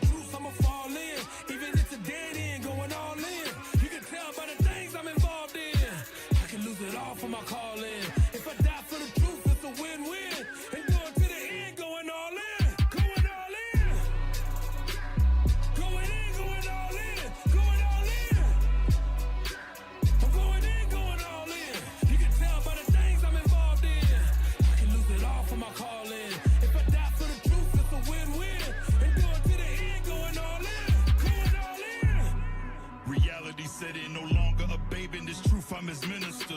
truth, I'ma fall in. Even if it's a dead end, going all in. You can tell by the things I'm involved in. I can lose it all for my calling. If I die for the truth, it's a win-win. And go to the end, going all in. Going all in. Going in, going all in. Going all in. I'm going in, going all in. You can tell by the things I'm involved in. I can lose it all for my calling. If I die for the truth, it's a win-win. And go to the end, going all in. Going all in. Reality set in, no longer a babe in this truth, I'm his minister.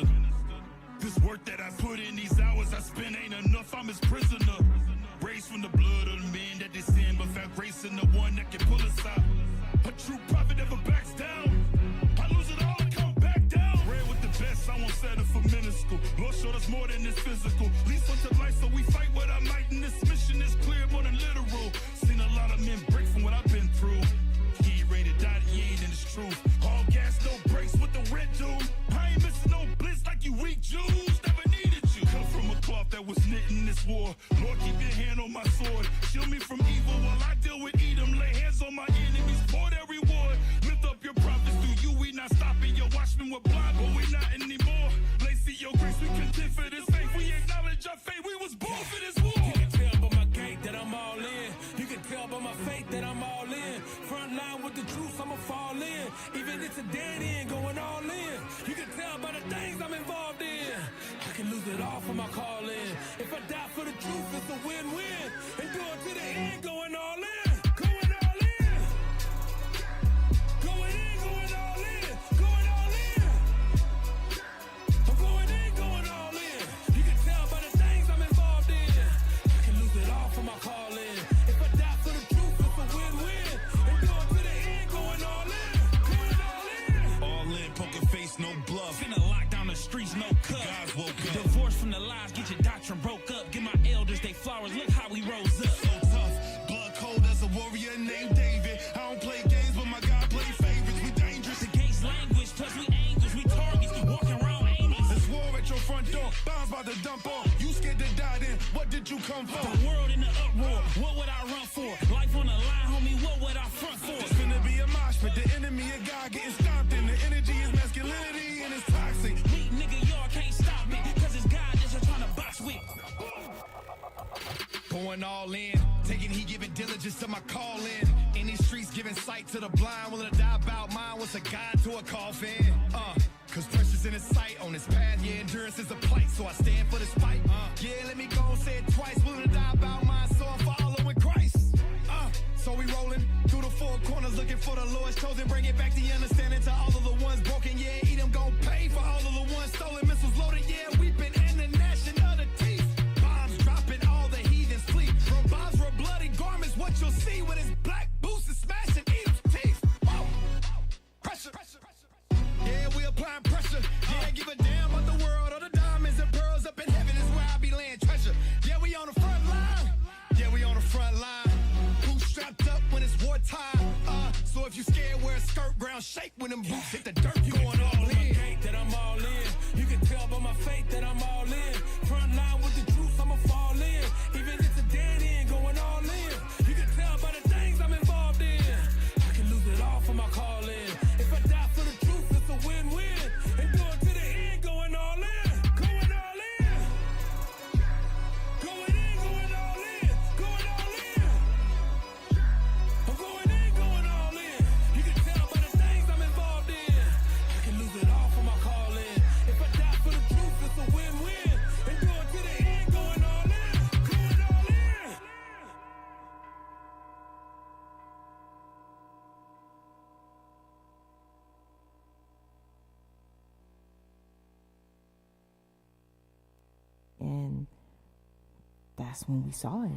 This work that I put in, these hours I spend ain't enough, I'm his prisoner. Raised from the blood of the men that they sin, but found grace in the one that can pull us out. A true prophet never backs down. I lose it all and come back down. Ran with the best, I won't settle for minuscule. Lord showed us more than this physical. Leads unto life, so we fight what I might, and this mission is clear more than literal. Seen a lot of men break from what I've been through. He ain't ready to die, he ain't in his truth. All gas, no brakes, what the rent do? I ain't missing no blitz like you weak Jews. Never needed you. Come from a cloth that was knit in this war. Lord, keep your hand on my sword. Shield me from evil while I deal with Edom. Lay hands on my enemies, pour their reward. Lift up your prophets through you, we not stopping. Your watchmen were blind, but we not anymore. Lacy your grace, we contend for this faith. We acknowledge our faith, we was born for this war. You can tell by my gait that I'm all in. You can tell by my faith that I'm all in. Front line with the truth, I'ma fall in. Even if it's a dead end, going all in. You can tell by the things I'm involved in. I can lose it all for my calling. If I die for the truth, it's a win-win. And go to the end, going all in. Going all in. Going in, going all in. Going all in. I'm going in, going all in. You can tell by the things I'm involved in. I can lose it all for my calling. If I die for the truth, it's a win-win. And go to the end, going all in. Going all in. All in, poker face, no bluff. Finna lock down the streets, no cut. Guys woke up. Divorce from the lies, get your doctrine broke up. Give my elders they flowers, look how we rose up. So tough, blood cold as a warrior named David. I don't play games, but my God play favorites. We dangerous. The gates language, plus we angles, we targets, walking around aimless. There's war at your front door, bombs about to dump on. You scared to die then, what did you come for? The world in the uproar, what would I run for? Life on the line, homie, what would I front for? It's finna be a mosh, but the enemy of God getting stomped in. The energy is masculinity and it's toxic. Weak nigga, y'all can't stop me, cause it's God that you're trying to box with. Going all in, taking heed, giving diligence to my calling. In these streets, giving sight to the blind, willing to die about mine. What's a guide to a coffin? Cause precious in his sight on this path. Yeah, endurance is a plight, so I stand for this fight. Yeah, let me go and say it twice. Willing to die about mine, so I'm following Christ. So we rolling through the four corners, looking for the Lord's chosen. Bring it back the understanding to all of the ones broken. Yeah, Edom gon' pay for all of the ones stolen. Missiles loaded, yeah, weeping in the gnashing of the teeth. Bombs dropping, all the heathens flee. From bombs for bloody garments, what you'll see with his black boots is smashing Edom's teeth. Whoa. Pressure. Yeah, we applying pressure. Yeah, give a damn about the world or the diamonds and pearls up in heaven is where I be laying treasure. Yeah, we on the front line. Yeah, we on the front line. Who's strapped up when it's wartime? So if you scared, wear a skirt, ground shake when them boots hit the dirt. You going all in. That I'm all in. You can tell by my faith that I'm all in. Front line with the truth, I'ma fall in. Even if it's a dead end, going all in. You can tell by the things I'm involved in. I can lose it all for my calling. If I die for the truth, it's a win-win. And go to the end, going all in. Going all in. Going in, going all in. Going all in. I'm going in, going all in. You can tell by the things I'm involved in. I can lose it all for my calling. If I die for the truth, it's a win-win. And go to the end, going all in. Going all in. And that's when we saw it.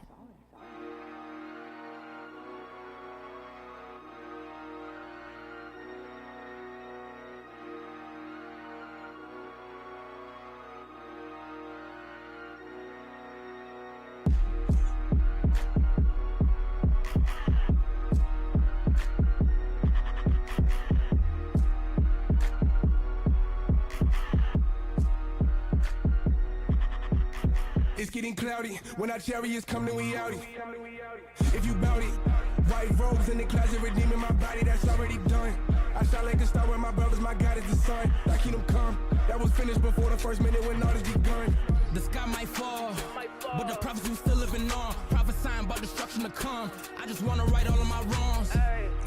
It's getting cloudy when our chariots come, then we outie. If you bout it, white road. robes in the closet, redeeming my body, that's already done. I shot like a star with my brothers, my God is the sun. I keep them calm, that was finished before the first minute when all this begun. The sky might fall, but the prophecy still living on. Prophesying about destruction to come. I just wanna right all of my wrongs.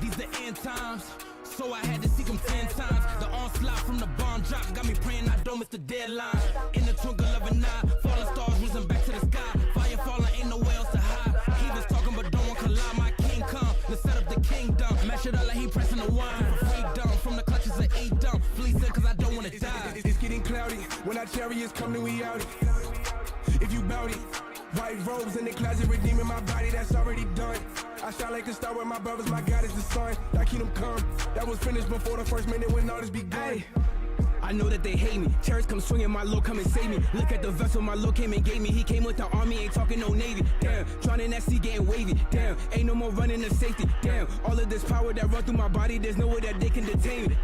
These the end times, so I had to seek them 10 times. The onslaught from the bomb drop got me praying I don't miss the deadline. In the twinkle of an eye, falling stars risen back to the sky. Fire falling, ain't nowhere else to hide. He was talking but don't want to lie. My king come to set up the kingdom. Mash it all like he pressing the wine. For freedom from the clutches of Edom. Fleecing cause I don't want to die. It's getting cloudy, when our chariots come then we out it. If you bout it, white robes in the closet, redeeming my body, that's already done. I shot like a star with my brothers, my God is the sun. I keep them calm, that was finished before the first minute when all this began. I know that they hate me. Chariots come swinging, my Lord come and save me. Look at the vessel my Lord came and gave me. He came with the army, ain't talking no navy. Damn, drowning that sea getting wavy. Damn, ain't no more running to safety. Damn, all of this power that run through my body, there's no way that they can detain me.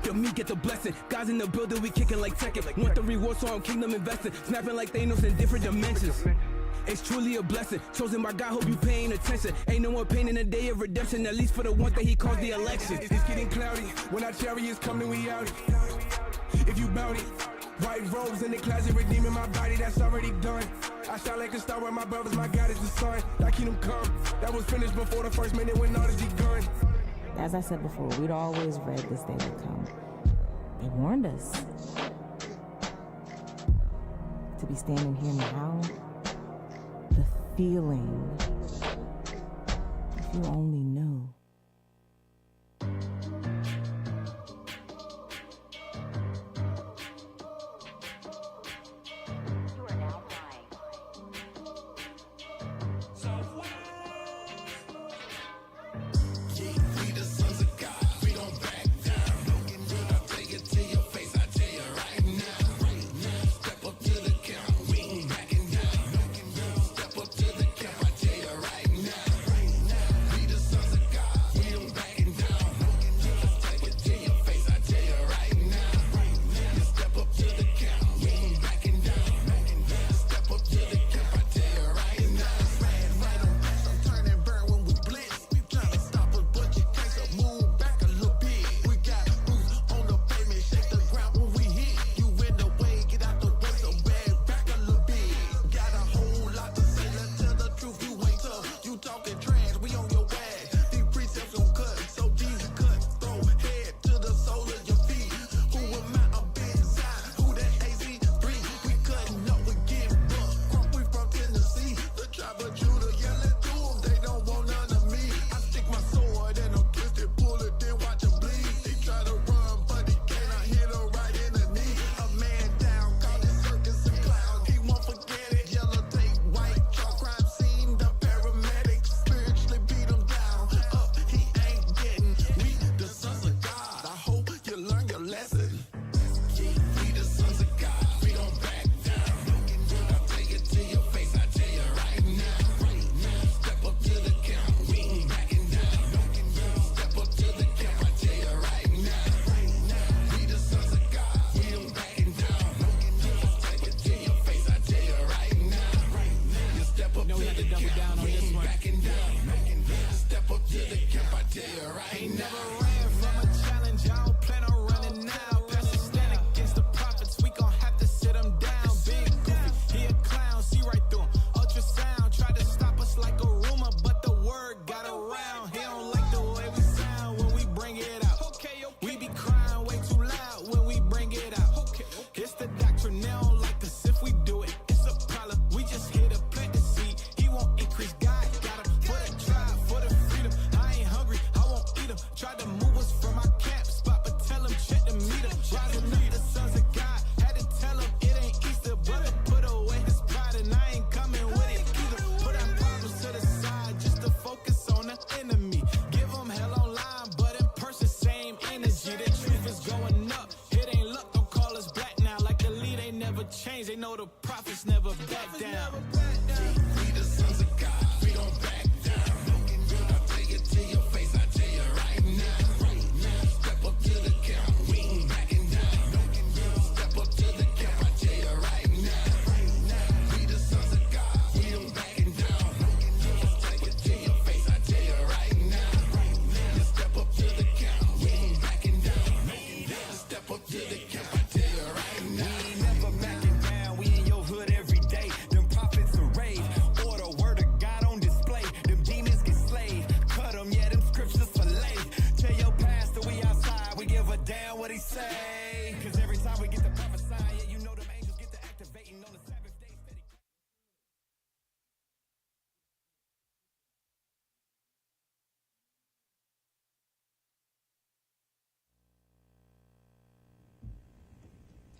Yo, me get the blessing. God's in the building, we kicking like Tekken. Want the reward, so I'm kingdom investing. Snapping like Thanos in different dimensions. It's truly a blessing. Chosen by God, hope you paying attention. Ain't no more pain in the day of redemption, at least for the ones that he calls the election. It's getting cloudy, when our chariots come then we out it. If you bout it, white robes in the closet, redeeming my body, that's already done. I shot like a star with my brothers, my God is the sun. I keep them calm, that was finished before the first minute when all this begun. As I said before, we'd always read this day would come. They warned us. To be standing here now, the feeling, if you only knew. Sons of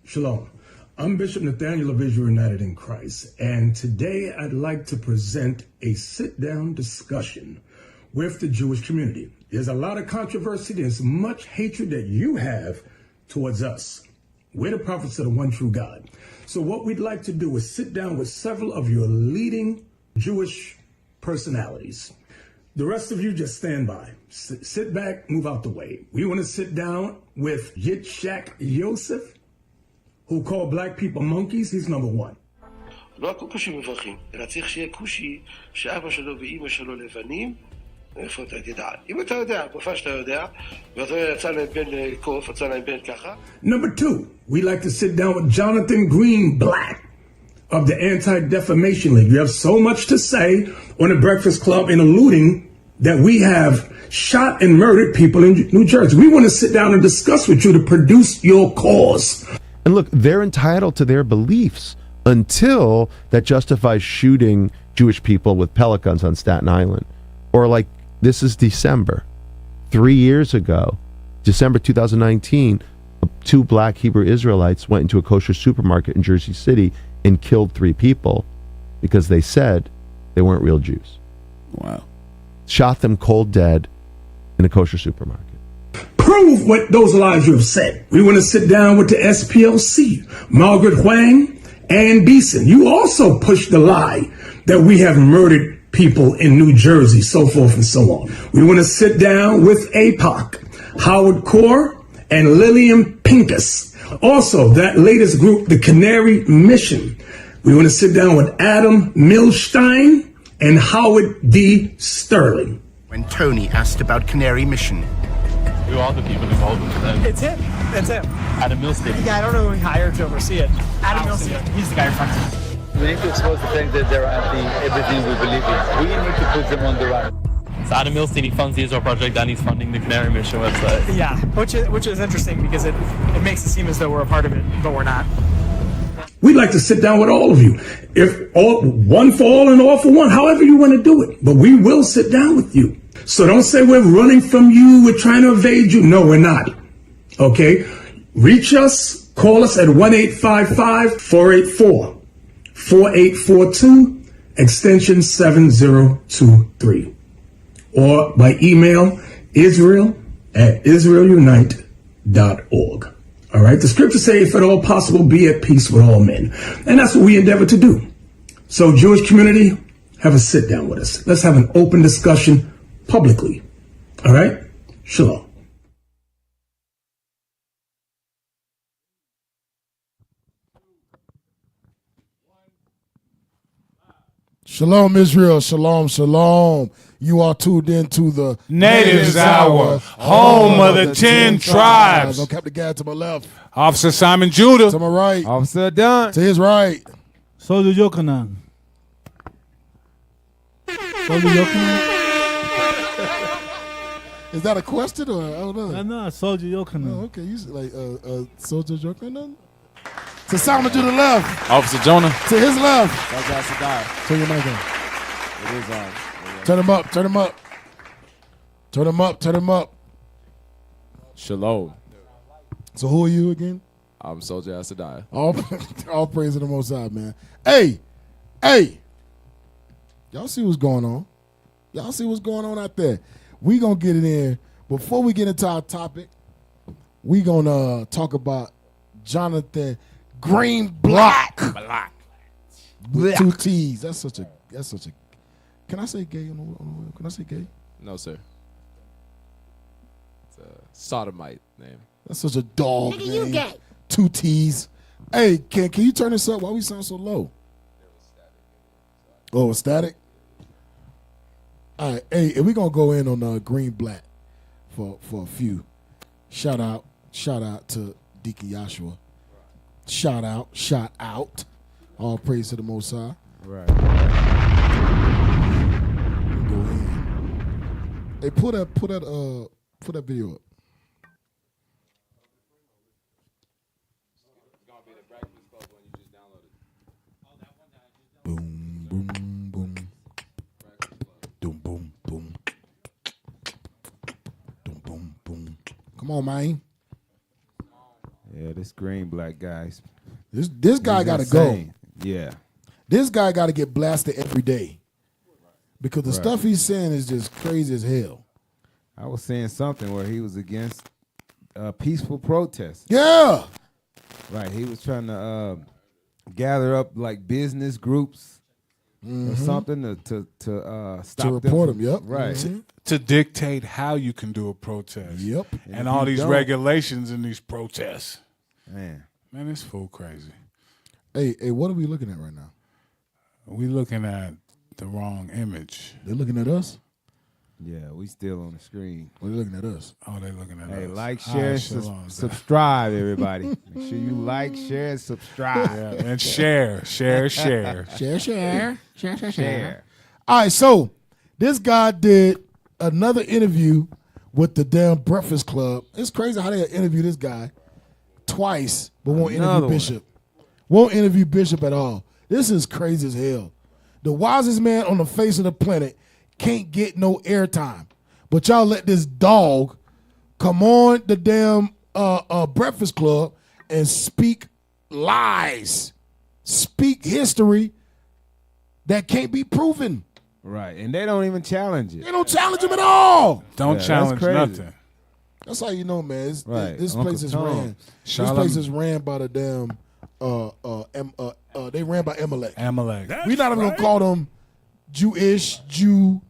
Shalom. I'm Bishop Nathaniel of Israel United in Christ, and today I'd like to present a sit-down discussion with the Jewish community. There's a lot of controversy. There's much hatred that you have towards us. We're the prophets of the one true God. So what we'd like to do is sit down with several of your leading Jewish personalities. The rest of you just stand by. Sit back, move out the way. We want to sit down with Yitzhak Yosef, who called black people monkeys. He's number one. לא הכל כושים מברכים, אלא צריך שיהיה כושי שאבא שלו ואימא שלו לבנים. איפה אתה תדע? אם אתה יודע, גופה שאתה יודע, ואתה יצא להם בין קוף, יצא להם בין ככה. Number two, we like to sit down with Jonathan Greenblatt of the Anti-Defamation League. You have so much to say on the Breakfast Club in alluding that we have shot and murdered people in New Jersey. We want to sit down and discuss with you to produce your cause. And look, they're entitled to their beliefs until that justifies shooting Jewish people with pellet guns on Staten Island. Or like, this is December. 3 years ago, December 2019, 2 black Hebrew Israelites went into a kosher supermarket in Jersey City and killed 3 people because they said they weren't real Jews. Wow. Shot them cold dead in a kosher supermarket. Prove what those lies you have said. We want to sit down with the SPLC, Margaret Huang, and Beeson. You also pushed the lie that we have murdered people in New Jersey, so forth and so on. We want to sit down with APOC, Howard Core, and Lillian Pincus. Also, that latest group, the Canary Mission. We want to sit down with Adam Milstein and Howard D. Sterling. When Tony asked about Canary Mission. Who are the people involved with them? It's him. It's him. Adam Milstein. Yeah, I don't know who he hired to oversee it. Adam Milstein. He's the guy who runs it. We need to expose the fact that they're anti everything we believe in. We need to put them on the run. So Adam Milstein, he funds the Israel Project and he's funding the Canary Mission website. Yeah, which is interesting because it makes it seem as though we're a part of it, but we're not. We'd like to sit down with all of you. If all, one for all and all for one, however you want to do it. But we will sit down with you. So don't say we're running from you, we're trying to evade you. No, we're not. Okay? Reach us, call us at 1-855-484-4842, extension 7023. Or by email, israel@israelunite.org. All right? The scriptures say, if at all possible, be at peace with all men. And that's what we endeavor to do. So, Jewish community, have a sit down with us. Let's have an open discussion publicly. All right? Shalom. Shalom, Israel. Shalom, shalom. You are tuned in to the Natives Hour, home of the 10 tribes. I'm Captain Gad to my left. Officer Simon Judah. To my right. Officer Dunn. To his right. Socio-political. Socio-political. Is that a question or I don't know? No, Socio-political. Oh, okay, you like Socio-political. To Simon to the left. Officer Jonah. To his left. Turn your mic on. It is on. Turn him up. Turn him up. Turn him up. Turn him up. Shalom. So who are you again? I'm Soldier Asadiah. All praise to the Most High, man. Hey. Y'all see what's going on? Y'all see what's going on out there? We gonna get it in. Before we get into our topic, we gonna talk about Jonathan Greenblatt. With 2 T's. That's such a. Can I say gay? Can I say gay? No, sir. It's a sodomite name. That's such a dog Nigga, name. you gay. 2 T's. Hey, can you turn this up? Why we sound so low? Oh, it's static? All right. Hey, and we're going to go in on Greenblatt for a few. Shout out to Deacon Joshua. Shout out. All praise to the Most High. Right. Go in. Hey, put that video up. Boom, boom, boom. Boom, boom, boom. Boom, boom, boom. Come on, man. Yeah, this greenblatt guys. This guy got to go. Yeah. This guy got to get blasted every day because the stuff he's saying is just crazy as hell. I was saying something where he was against peaceful protests. Yeah. Right. He was trying to gather up like business groups or something to stop to report them. Yep. Right. To dictate how you can do a protest. Yep. And all these regulations in these protests. Man, it's full crazy. Hey, what are we looking at right now? We looking at the wrong image. They're looking at us? Yeah, we still on the screen. They're looking at us. Oh, they're looking at us. Hey, like, share, subscribe, everybody. Make sure you like, share, and subscribe. Yeah, and share. Share. All right, so this guy did another interview with the damn Breakfast Club. It's crazy how they interview this guy twice, but won't interview Bishop. Won't interview Bishop at all. This is crazy as hell. The wisest man on the face of the planet can't get no airtime. But y'all let this dog come on the damn Breakfast Club and speak lies, speak history that can't be proven. Right, and they don't even challenge it. They don't challenge him at all. Don't challenge nothing. That's how you know, man. Right. This Uncle place is Tom. ran. This place is ran by the damn. They ran by Amalek. We're not even gonna call them Jewish, Jew.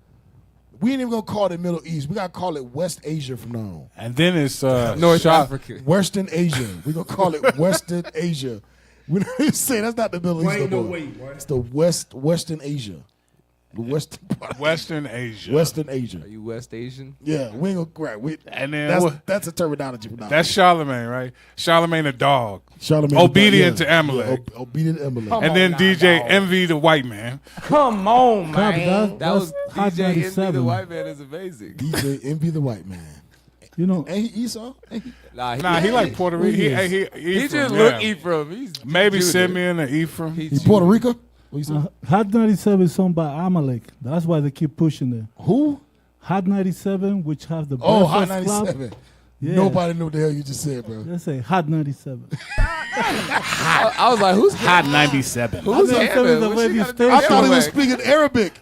We ain't even gonna call it Middle East. We gotta call it West Asia from now on. And then it's North Africa. Western Asia. We're gonna call it Western Asia. We don't say that's not the Middle East. No more. It's the Western Asia. The Western Asia. Western Asia. Are you West Asian? Yeah, we ain't gonna and then that's a terminology. That's Charlemagne, right? Charlemagne the dog. Charlemagne obedient the dog, to Amalek. Yeah, obedient to Amalek. And then DJ Envy the white man. Come on, man. That was Hot DJ Envy 97. the white man is amazing. DJ Envy the white man. You know, ain't he Esau? Nah, he like Puerto Rico. He just look Ephraim. He's maybe Judah. Simeon or Ephraim. He Puerto Rico? Hot 97 is sung by Amalek. That's why they keep pushing it. Who? Hot 97, which have the Hot Breakfast Club. 97. Yeah. Nobody knew what the hell you just said, bro. Let's say Hot 97. I was like, who's Hot 97? Who's Hot 97 is the radio station. I thought he was speaking Arabic.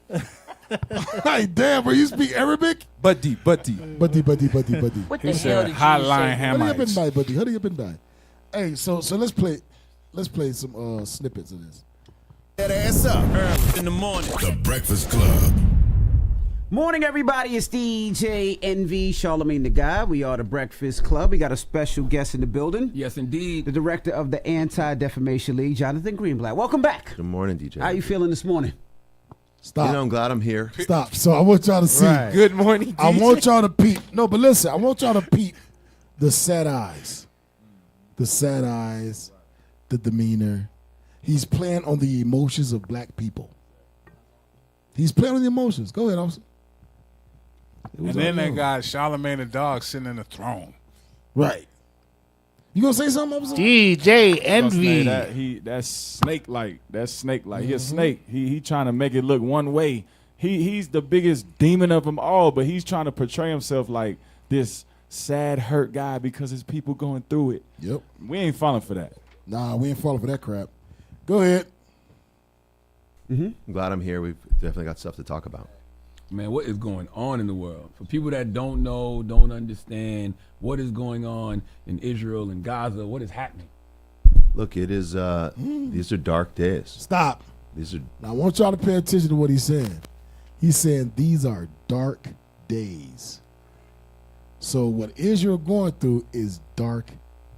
Hey, damn, bro, you speak Arabic? Buddy. Buddy. What He the hell said did Hotline Hurry up and Hamites. die, buddy. Hurry up and die. Hey, so let's play some snippets of this. That ass up early in the morning. The Breakfast Club. Morning, everybody. It's DJ NV, Charlemagne the Guy. We are the Breakfast Club. We got a special guest in the building. Yes, indeed. The director of the Anti-Defamation League, Jonathan Greenblatt. Welcome back. Good morning, DJ. How you feeling this morning? Stop. You know, I'm glad I'm here. Stop. So I want y'all to see. Right. Good morning, DJ. I want y'all to peep. No, but listen. I want y'all to peep the sad eyes. The sad eyes. The demeanor. He's playing on the emotions of black people. He's playing on the emotions. Go ahead, officer. And then they got Charlemagne the dog sitting in the throne. Right. You gonna say something, officer? DJ Envy. That's snake like. That's snake like. He a snake. He trying to make it look one way. He's the biggest demon of them all, but he's trying to portray himself like this sad, hurt guy because his people going through it. Yep. We ain't falling for that. Nah, we ain't falling for that crap. Go ahead. I'm glad I'm here. We've definitely got stuff to talk about. Man, what is going on in the world? For people that don't know, don't understand what is going on in Israel and Gaza, what is happening? Look, it is. These are dark days. Stop. These are. Now, I want y'all to pay attention to what he's saying. He's saying these are dark days. So what Israel going through is dark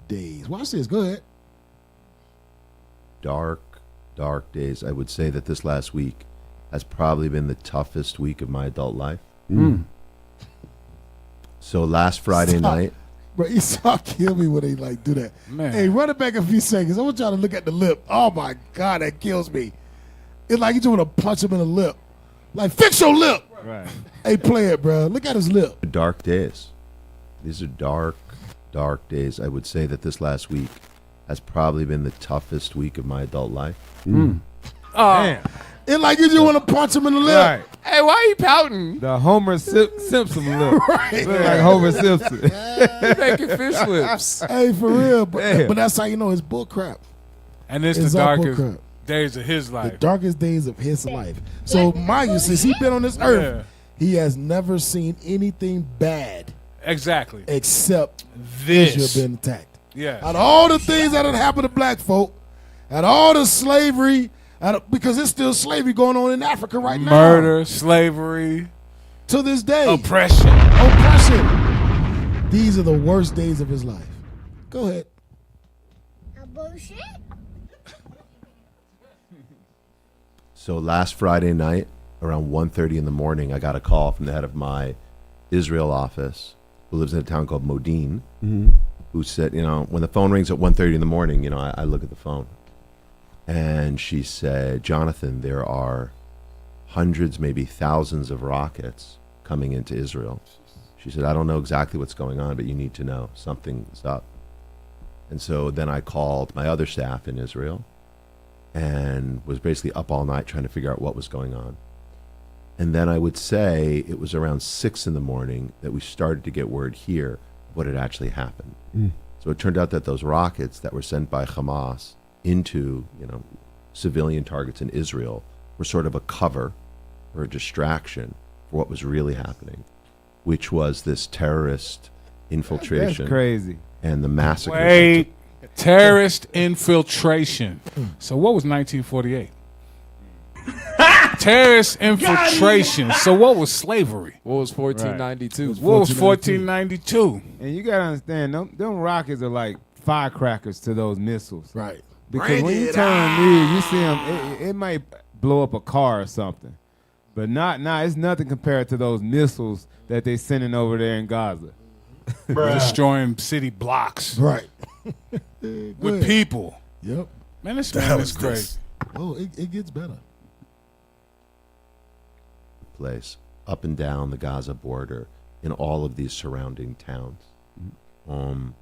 days. Watch this. Go ahead. Dark days. I would say that this last week has probably been the toughest week of my adult life. So last Friday night. Bro, Esau killed me when they like do that. Man. Hey, run it back a few seconds. I want y'all to look at the lip. Oh my God, that kills me. It's like you just want to punch him in the lip. Like, fix your lip. Right. Hey, play it, bro. Look at his lip. Dark days. These are dark days. I would say that this last week has probably been the toughest week of my adult life. Damn. It's like you just want to punch him in the lip. Right. Hey, why you pouting? The Homer Simpson look. Right. Look like Homer Simpson. You making fish lips. Hey, for real. But that's how you know it's bull crap. And it's It's the all darkest bullcrap. days of his life. The darkest days of his life. So mind you, since he's been on this earth, he has never seen anything bad. Exactly. Except This. Israel being attacked. Yeah. Out of all the things that had happened to black folk, out of all the slavery, because there's still slavery going on in Africa right now. Murder, slavery. To this day. Oppression. These are the worst days of his life. Go ahead. Bullshit. So last Friday night, around 1:30 in the morning, I got a call from the head of my Israel office, who lives in a town called Modin, who said, when the phone rings at 1:30 in the morning, I look at the phone. And she said, Jonathan, there are hundreds, maybe thousands of rockets coming into Israel. She said, I don't know exactly what's going on, but you need to know. Something's up. And so then I called my other staff in Israel and was basically up all night trying to figure out what was going on. And then I would say it was around 6 in the morning that we started to get word here of what had actually happened. So it turned out that those rockets that were sent by Hamas into, civilian targets in Israel were sort of a cover or a distraction for what was really happening, which was this terrorist infiltration. That's crazy. And the massacre. Wait, terrorist infiltration. So what was 1948? Terrorist infiltration. So what was slavery? What was 1492? What was 1492? And you gotta understand, them rockets are like firecrackers to those missiles. Right. Because when you turn near, you see them, it might blow up a car or something. But it's nothing compared to those missiles that they sending over there in Gaza. Destroying city blocks. Right. With people. Yep. Man, this man is crazy. Oh, it gets better. Place up and down the Gaza border in all of these surrounding towns. And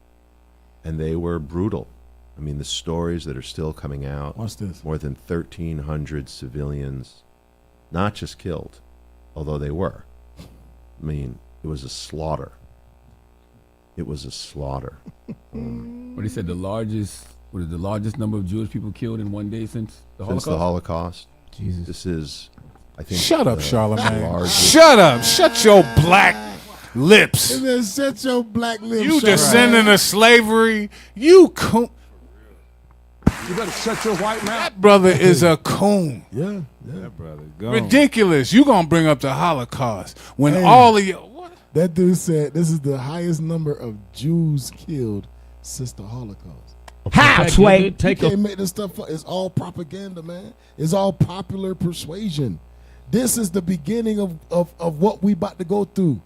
they were brutal. I mean, the stories that are still coming out. What's this? More than 1,300 civilians, not just killed, although they were. I mean, it was a slaughter. It was a slaughter. What he said, the largest number of Jewish people killed in one day since the Holocaust? Since the Holocaust. Jesus. This is, I think. Shut up, Charlamagne. largest- Shut up. Shut your black lips. And then shut your black lips. You shut descendant of slavery. You coon. You better shut your white mouth. That brother is a coon. Yeah. That brother gone. Ridiculous. You gonna bring up the Holocaust when Hey. all of you. That dude said this is the highest number of Jews killed since the Holocaust. How, Sway? You can't make this stuff up. It's all propaganda, man. It's all popular persuasion. This is the beginning of what we about to go through.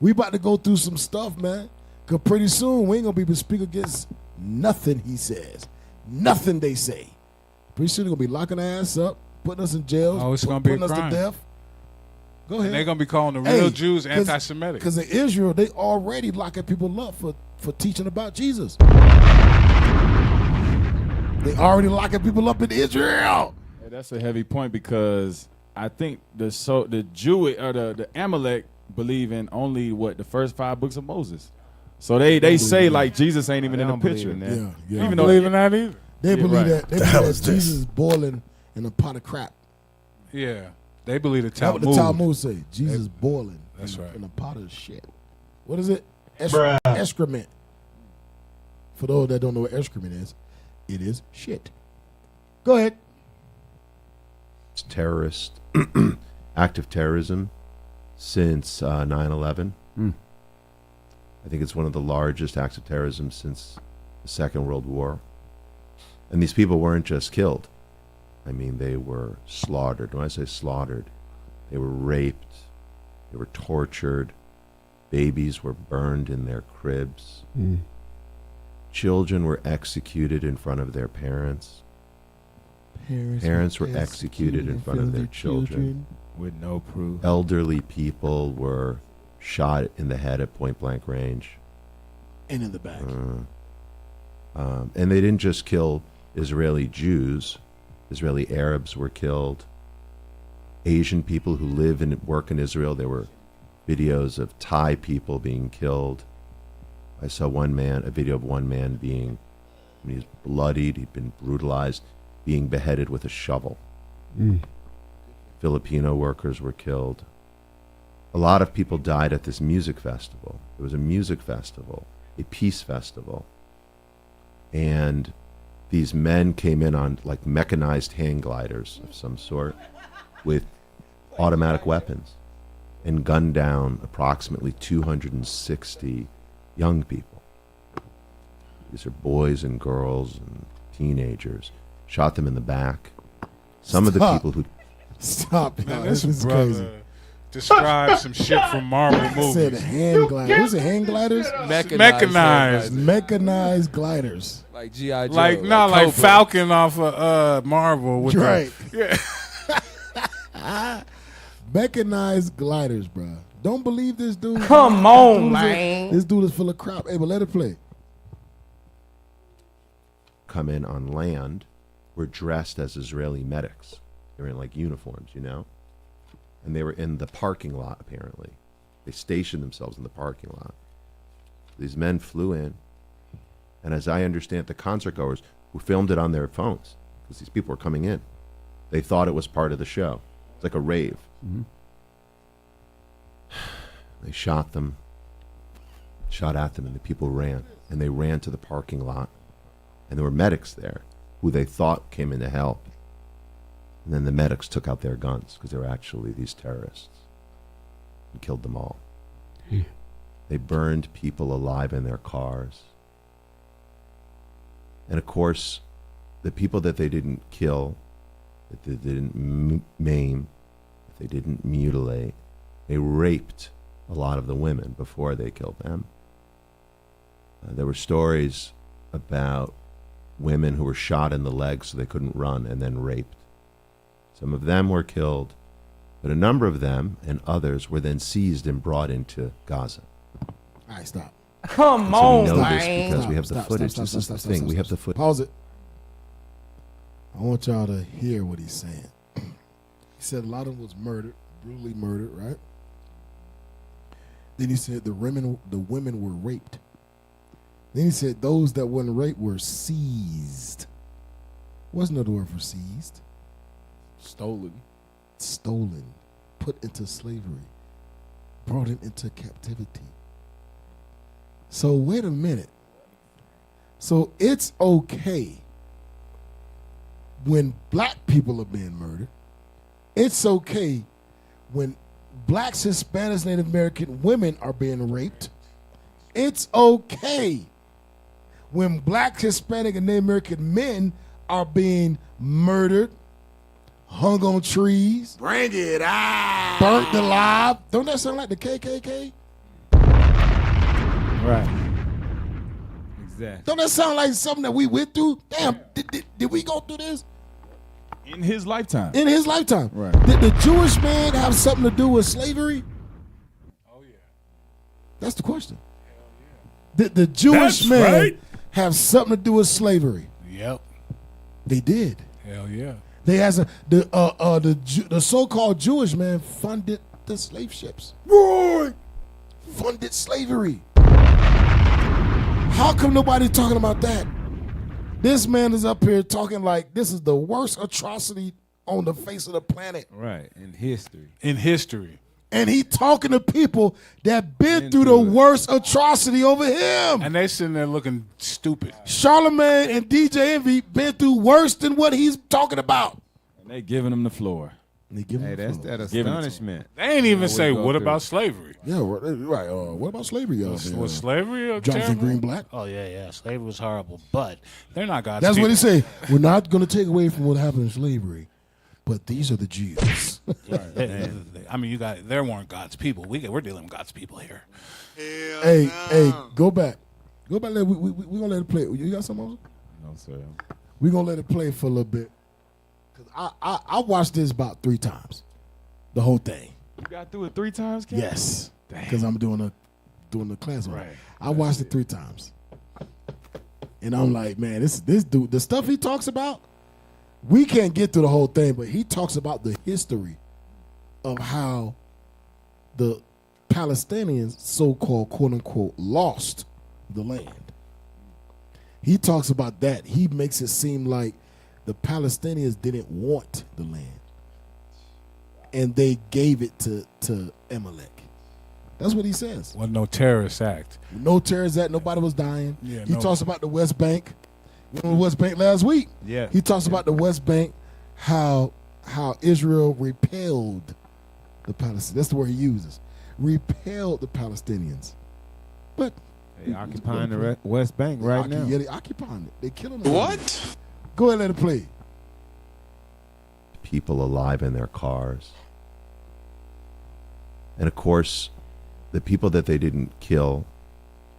We about to go through some stuff, man. Because pretty soon we ain't going to be able to speak against nothing he says. Nothing they say. Pretty soon they're going to be locking our ass up, putting us in jail, Oh, it's gonna be a putting us to crime. death. Go ahead. And they're gonna be calling the real Jews anti-Semitic. Because in Israel, they already locking people up for teaching about Jesus. They already locking people up in Israel. Yeah, that's a heavy point because I think the Jewish or the Amalek believe in only the first 5 books of Moses. So they say like Jesus ain't even in the picture. Yeah. Even Don't believe in that either. They believe right. that. They believe that Jesus is boiling in a pot of crap. Yeah, they believe the That's Talmud. what the Talmud say. Jesus boiling. That's in, right. In a pot of shit. What is it? Excrement. For those that don't know what excrement is, it is shit. Go ahead. It's terrorist, active terrorism since 9/11. I think it's one of the largest acts of terrorism since the Second World War. And these people weren't just killed. I mean, they were slaughtered. When I say slaughtered, they were raped, they were tortured, babies were burned in their cribs, children were executed in front of their parents. Parents were executed in front of their children. With no proof. Elderly people were shot in the head at point-blank range. And in the back. And they didn't just kill Israeli Jews. Israeli Arabs were killed. Asian people who live and work in Israel. There were videos of Thai people being killed. I saw a video of one man being, he was bloodied, he'd been brutalized, being beheaded with a shovel. Filipino workers were killed. A lot of people died at this music festival. It was a music festival, a peace festival. And these men came in on like mechanized hang gliders of some sort with automatic weapons and gunned down approximately 260 young people. These are boys and girls and teenagers. Shot them in the back. Some of the people who... Stop, Man, this is brother crazy. Describe some shit from Marvel movies. Said hand gliders. What's it, hand gliders? Mechanized. Mechanized gliders. Like G.I. Joe. Like Cobra. Falcon off of Marvel. With Right. Yeah. Mechanized gliders, bro. Don't believe this dude. Come on, man. This dude is full of crap. Hey, but let it play. come in on land were dressed as Israeli medics. They were in like uniforms, you know? And they were in the parking lot, apparently. They stationed themselves in the parking lot. These men flew in, and as I understand, the concert goers who filmed it on their phones, because these people were coming in, they thought it was part of the show. It's like a rave. Mm-hmm. They shot them, shot at them, and the people ran. And they ran to the parking lot, and there were medics there who they thought came in to help. And then the medics took out their guns because they were actually these terrorists and killed them all. They burned people alive in their cars. And of course, the people that they didn't kill, that they didn't maim, that they didn't mutilate, they raped a lot of the women before they killed them. There were stories about women who were shot in the legs so they couldn't run and then raped. Some of them were killed, but a number of them and others were then seized and brought into Gaza. All right, stop. Come so on, we know man. this because we have the footage. This is the thing. We have the footage. Pause it. I want y'all to hear what he's saying. He said a lot of them was murdered, brutally murdered, right? Then he said the women were raped. Then he said those that weren't raped were seized. What's another word for seized? Stolen. Stolen. Put into slavery. Brought into captivity. So wait a minute. So it's okay when black people are being murdered. It's okay when blacks, Hispanics, Native American women are being raped. It's okay when black, Hispanic, and Native American men are being murdered, hung on trees, Bring it out. burnt alive. Don't that sound like the KKK? Right. Exactly. Don't that sound like something that we went through? Damn, did we go through this? In his lifetime. In his lifetime. Right. Did the Jewish man have something to do with slavery? Oh, yeah. That's the question. Did the Jewish That's man right. have something to do with slavery? Yep. They did. Hell yeah. They has the so-called Jewish man funded the slave ships. Right. Funded slavery. How come nobody's talking about that? This man is up here talking like this is the worst atrocity on the face of the planet. Right. In history. In history. And he talking to people that been through the worst atrocity over him. And they sitting there looking stupid. Charlemagne and DJ Envy been through worse than what he's talking about. And they giving him the floor. They give Hey, him that's the floor. that Giving it to astonishment. They ain't even Yeah, say, we go what through. about slavery? Yeah, right. What about slavery? Was slavery Jonathan terrible? Greenblatt? Oh, yeah. Slavery was horrible, but they're not God's That's people. what he say. We're not going to take away from what happened in slavery, but these are the Jews. I mean, there weren't God's people. We're dealing with God's people here. Hey, go back. Go back. We going to let it play. You got something else? No, sir. We're going to let it play for a little bit. Because I watched this about 3 times. The whole thing. You got through it 3 times, Ken? Yes. Because I'm doing the class on it. Right. I watched it 3 times. And I'm like, man, this dude, the stuff he talks about, we can't get through the whole thing, but he talks about the history of how the Palestinians, so-called, quote-unquote, lost the land. He talks about that. He makes it seem like the Palestinians didn't want the land, and they gave it to Amalek. That's what he says. Wasn't no terrorist act. No terrorist act. Nobody was dying. Yeah, he talks about the West Bank. You know the West Bank last week? Yeah. He talks about the West Bank, how Israel repelled the Palestinians. That's the word he uses. Repelled the Palestinians. But they occupying the West Bank right now. Yeah, they occupying it. They killing them. What? Go ahead and let it play. People alive in their cars. And of course, the people that they didn't kill,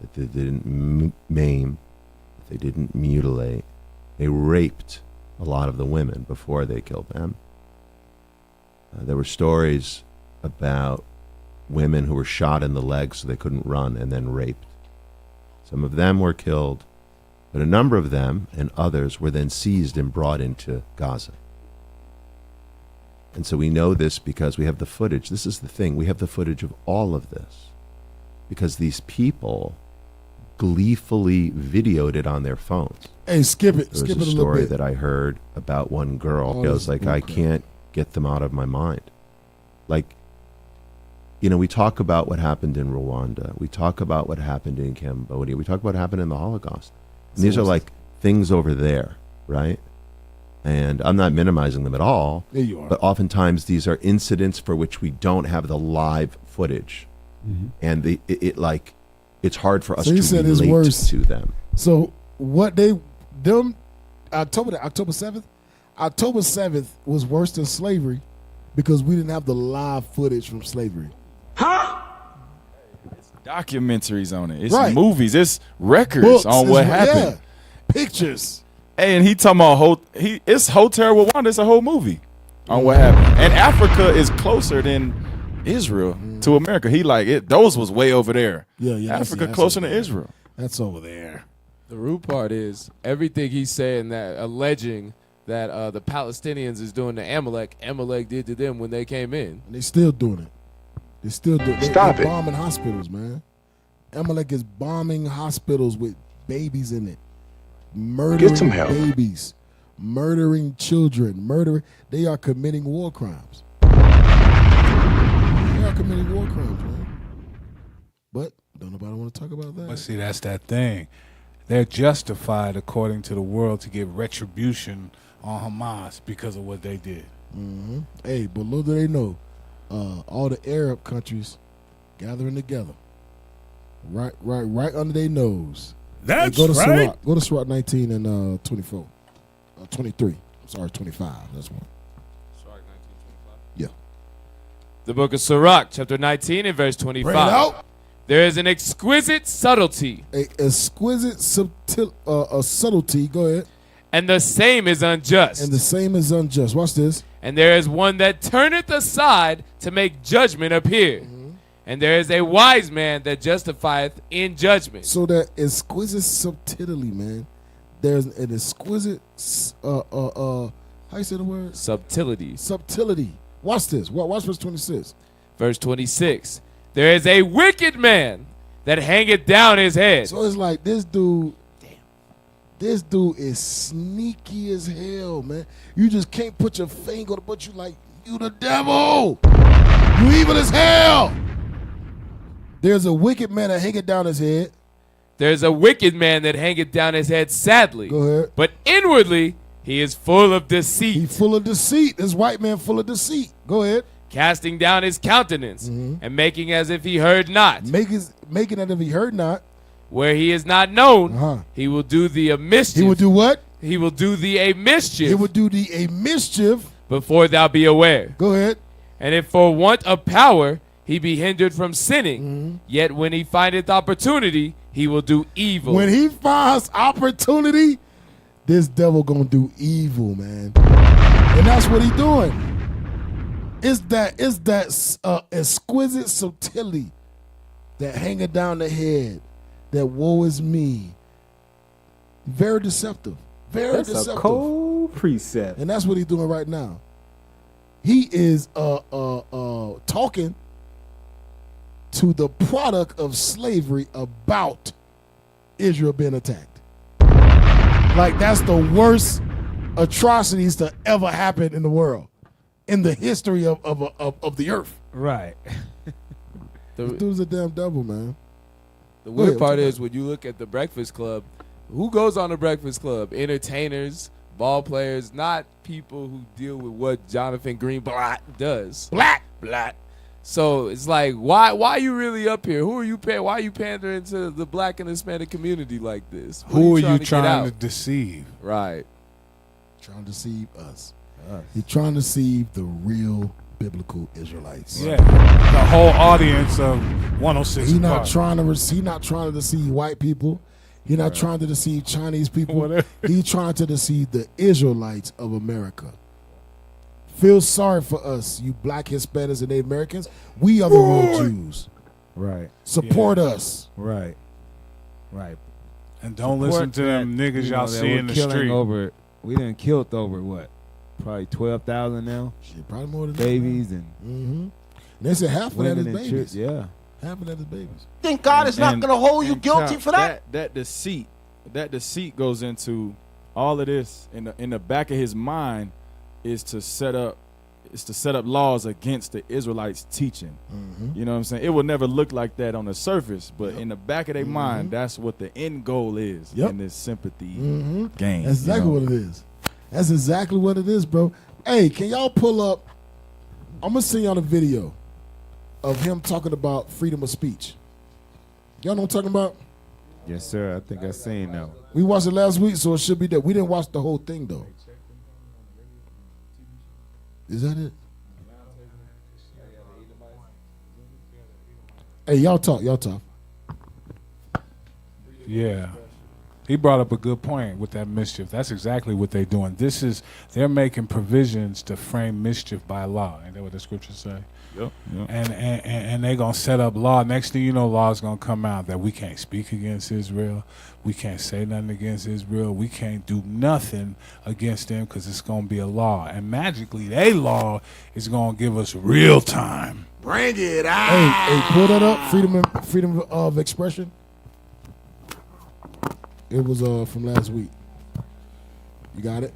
that they didn't maim, that they didn't mutilate, they raped a lot of the women before they killed them. There were stories about women who were shot in the legs so they couldn't run and then raped. Some of them were killed, but a number of them and others were then seized and brought into Gaza. And so we know this because we have the footage. This is the thing. We have the footage of all of this because these people gleefully videoed it on their phones. Hey, skip it. There Skip it was a a little story bit. that I heard about one girl. Oh, I was like, I can't get them out of my mind. Like, you know, we talk about what happened in Rwanda. We talk about what happened in Cambodia. We talk about what happened in the Holocaust. And these are like things over there, right? And I'm not minimizing them at all. There you are. But oftentimes these are incidents for which we don't have the live footage. Mm-hmm. And it's hard for us So he to said it's relate worse. to them. So what October 7th? October 7th was worse than slavery because we didn't have the live footage from slavery. Documentaries on it. It's Right. movies. It's records Books on is what what- happened. yeah. Pictures. Hey, and he talking about it's Hotel Rwanda. It's a whole movie on what happened. And Africa is closer than Israel to America. He like it. Those was way over there. Yeah. Africa that's closer over to there. Israel. That's over there. The rude part is everything he's saying that alleging that the Palestinians is doing to Amalek did to them when they came in. And they still doing it. They still doing it. Stop They're it. bombing hospitals, man. Amalek is bombing hospitals with babies in it. Murdering some help. babies. Murdering children. They are committing war crimes. They are committing war crimes, man. But don't nobody want to talk about that. But see, that's that thing. They're justified according to the world to get retribution on Hamas because of what they did. Mm-hmm. Hey, but little do they know, all the Arab countries gathering together, right under their nose. That's go to right. Sirach. Go to Sirach 19 and 24, 23. I'm sorry, 25. That's one. Yeah. The book of Sirach, chapter 19 and verse 25. Bring it out. There is an exquisite subtlety. A exquisite subtlety. Go ahead. And the same is unjust. And the same is unjust. Watch this. And there is one that turneth aside to make judgment appear. And there is a wise man that justifieth in judgment. So that exquisite subtlety, man. There's an exquisite how you say the word? Subtlety. Subtlety. Watch this. Watch verse 26. Verse 26. There is a wicked man that hangeth down his head. So it's like this dude. This dude is sneaky as hell, man. You just can't put your finger on it, but you like, you the devil. You evil as hell. There's a wicked man that hangeth down his head. There's a wicked man that hangeth down his head sadly. Go ahead. But inwardly he is full of deceit. He's full of deceit. This white man full of deceit. Go ahead. Casting down his countenance and making as if he heard not. Making as if he heard not. Where he is not known, he will do thee a mischief. He will do what? He will do thee a mischief. He will do thee a mischief. Before thou be aware. Go ahead. And if for want of power he be hindered from sinning, yet when he findeth opportunity, he will do evil. When he finds opportunity, this devil gonna do evil, man. And that's what he doing. It's that exquisite subtlety that hanging down the head. That woe is me. Very deceptive. Very That's deceptive. a cold precept. And that's what he's doing right now. He is talking to the product of slavery about Israel being attacked. Like, that's the worst atrocities to ever happen in the world, in the history of the earth. Right. This dude's a damn devil, man. The weird part is when you look at the Breakfast Club, who goes on the Breakfast Club? Entertainers, ball players, not people who deal with what Jonathan Greenblatt does. Blatt. So it's like, why are you really up here? Who are you paying? Why are you pandering to the black and Hispanic community like this? Who are you trying to deceive? Right. Trying to deceive us. He's trying to deceive the real biblical Israelites. Yeah, the whole audience of 106. He's not trying to deceive white people. He's not trying to deceive Chinese people. He's trying to deceive the Israelites of America. Feel sorry for us, you black Hispanics and Native Americans. We are the real Jews. Right. Support us. Right. Right. And don't listen to them niggas y'all see in the street. We done killed over what? Probably 12,000 now. Shit, probably more than babies that. And they said half of that is babies. Yeah. Half of that is babies. Think God is not going to hold you guilty for that? That deceit goes into all of this. In the back of his mind is to set up laws against the Israelites teaching. You know what I'm saying? It will never look like that on the surface, but in the back of their mind, that's what the end goal is in this sympathy game. That's exactly what it is. That's exactly what it is, bro. Hey, can y'all pull up? I'm going to send y'all a video of him talking about freedom of speech. Y'all know what I'm talking about? Yes, sir. I think I seen that. We watched it last week, so it should be there. We didn't watch the whole thing, though. Is that it? Hey, y'all talk. Yeah. He brought up a good point with that mischief. That's exactly what they're doing. They're making provisions to frame mischief by law. Ain't that what the scriptures say? Yep. And they're going to set up law. Next thing you know, law is going to come out that we can't speak against Israel. We can't say nothing against Israel. We can't do nothing against them because it's going to be a law. And magically, their law is going to give us real time. Bring it out. Hey, pull that up. Freedom of expression. It was from last week. You got it?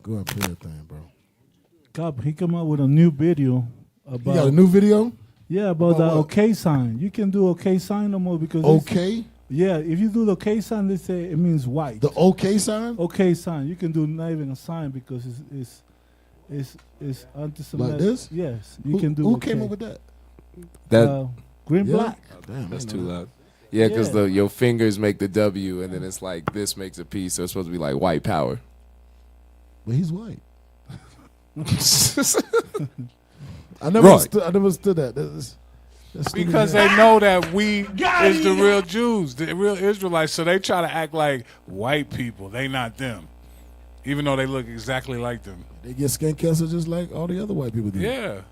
Go ahead and play that thing, bro. Cop, he come out with a new video about. You got a new video? Yeah, about the what? okay sign. You can do okay sign no more because okay. Yeah, if you do the okay sign, they say it means white. The okay sign? Okay sign. You can do not even a sign because it's anti-Semitic. Like this? Yes, you can do. Who okay. came up with that? Greenblatt. Oh, damn, That's too loud. Yeah, because your fingers make the W, and then it's like this makes a P, so it's supposed to be like white power. But he's white. I never understood that. That's because they know that we is the real Jews, the real Israelites, so they try to act like white people. They not them, even though they look exactly like them. They get skin cancer just like all the other white people do. Yeah.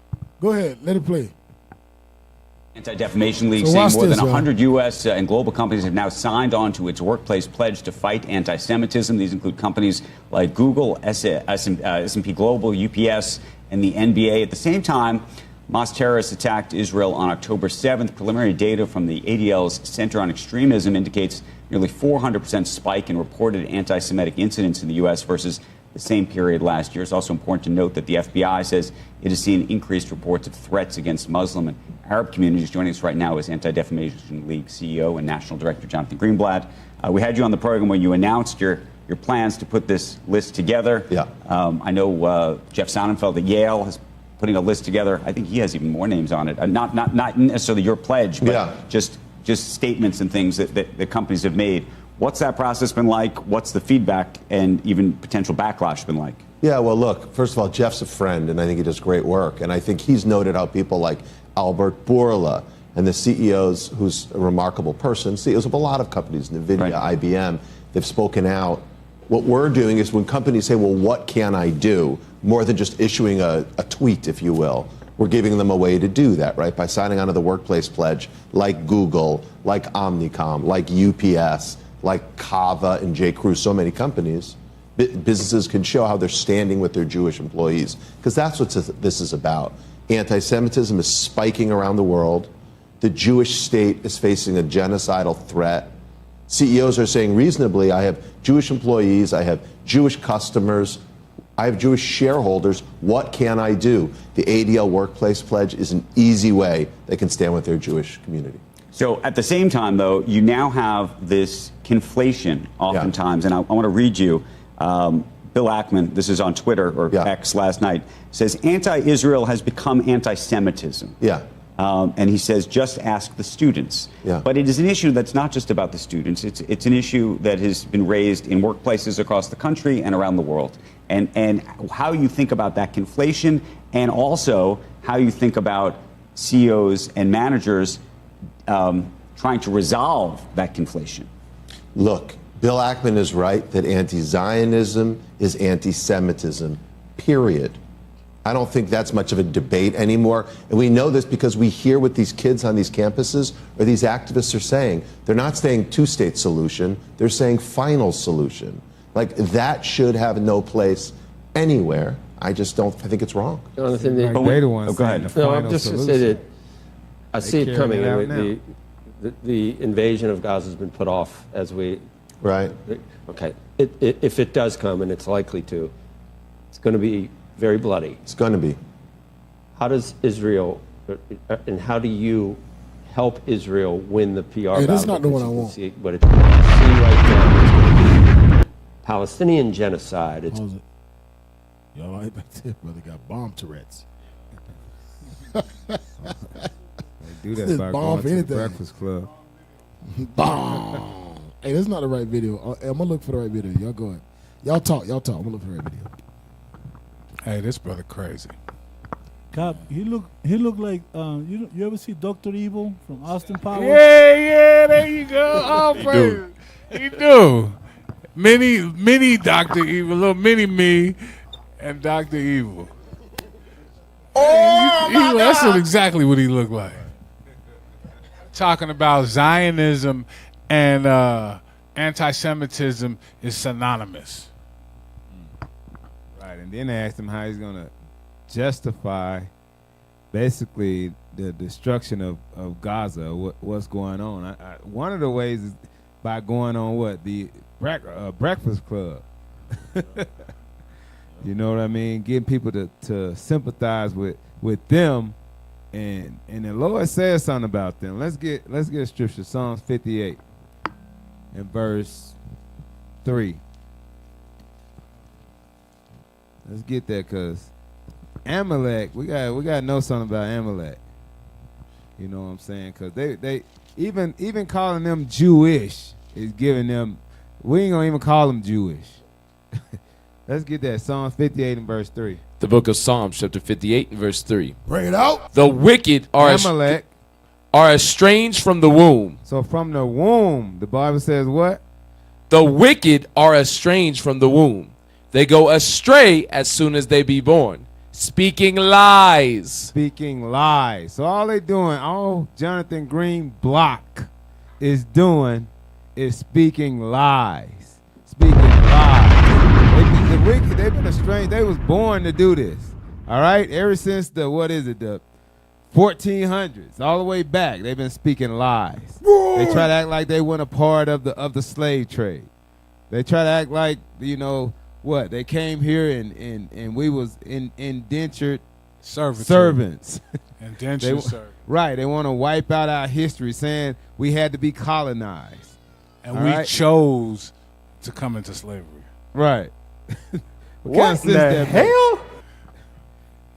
Go ahead, let it play. Anti-Defamation League saying more than 100 U.S. And global companies have now signed on to its workplace pledge to fight anti-Semitism. These include companies like Google, S&P Global, UPS, and the NBA. At the same time, Hamas terrorists attacked Israel on October 7th. Preliminary data from the ADL's Center on Extremism indicates nearly 400% spike in reported anti-Semitic incidents in the U.S. versus the same period last year. It's also important to note that the FBI says it has seen increased reports of threats against Muslim and Arab communities. Joining us right now is Anti-Defamation League CEO and National Director Jonathan Greenblatt. We had you on the program when you announced your plans to put this list together. Yeah. I know Jeff Sonnenfeld at Yale is putting a list together. I think he has even more names on it. Not necessarily your pledge, but just statements and things that companies have made. What's that process been like? What's the feedback and even potential backlash been like? Yeah, well, look, first of all, Jeff's a friend, and I think he does great work. And I think he's noted how people like Albert Bourla and the CEOs, who's a remarkable person, CEOs of a lot of companies, NVIDIA, IBM, they've spoken out. What we're doing is when companies say, well, what can I do? More than just issuing a tweet, if you will. We're giving them a way to do that, right? By signing onto the workplace pledge, like Google, like Omnicom, like UPS, like Kava and J. Crew, so many companies. businesses can show how they're standing with their Jewish employees, because that's what this is about. Anti-Semitism is spiking around the world. The Jewish state is facing a genocidal threat. CEOs are saying reasonably, I have Jewish employees, I have Jewish customers, I have Jewish shareholders. What can I do? The ADL Workplace Pledge is an easy way they can stand with their Jewish community. So at the same time, though, you now have this conflation oftentimes, and I want to read you. Bill Ackman, this is on Twitter or X last night, says anti-Israel has become anti-Semitism. Yeah. And he says, just ask the students. Yeah. But it is an issue that's not just about the students. It's an issue that has been raised in workplaces across the country and around the world. And how you think about that conflation, and also how you think about CEOs and managers trying to resolve that conflation. Look, Bill Ackman is right that anti-Zionism is anti-Semitism, period. I don't think that's much of a debate anymore. And we know this because we hear what these kids on these campuses or these activists are saying. They're not saying two-state solution. They're saying final solution. Like, that should have no place anywhere. I just don't. I think it's wrong. Jonathan, go ahead. No, I'm just going to say that I see it coming. The invasion of Gaza has been put off as we. Right. Okay. If it does come, and it's likely to, it's going to be very bloody. It's going to be. How does Israel, and how do you help Israel win the PR battle? That's not the one I want. But it's see right now, it's going to be Palestinian genocide. It's Y'all right back there, brother. Got bomb Tourette's. They do that by going to the Breakfast Club. Bomb. Hey, that's not the right video. I'm gonna look for the right video. Y'all go ahead. Y'all talk. I'm gonna look for the right video. Hey, this brother crazy. Cap, he look like you ever see Dr. Evil from Austin Powers? Yeah, there you go. Oh, praise. He do. Mini Dr. Evil, little mini me, and Dr. Evil. Oh, that's exactly what he looked like. Talking about Zionism and anti-Semitism is synonymous. Right, and then they asked him how he's going to justify basically the destruction of Gaza, what's going on. One of the ways is by going on the Breakfast Club. You know what I mean? Getting people to sympathize with them, and the Lord says something about them. Let's get a scripture, Psalms 58 and verse 3. Let's get that, because Amalek, we gotta know something about Amalek. You know what I'm saying? Because they even calling them Jewish is giving them. We ain't gonna even call them Jewish. Let's get that, Psalms 58 and verse 3. The book of Psalms, chapter 58 and verse 3. Bring it out. The wicked are estranged from the womb. So from the womb, the Bible says what? The wicked are estranged from the womb. They go astray as soon as they be born, speaking lies. Speaking lies. So all Jonathan Greenblatt is doing is speaking lies. Speaking lies. The wicked, they've been estranged. They was born to do this. All right? Ever since the 1400s, all the way back, they've been speaking lies. They try to act like they weren't a part of the slave trade. They try to act like, they came here and we was indentured servants. Indentured servants. Right. They want to wipe out our history, saying we had to be colonized. And we chose to come into slavery. Right. What the hell?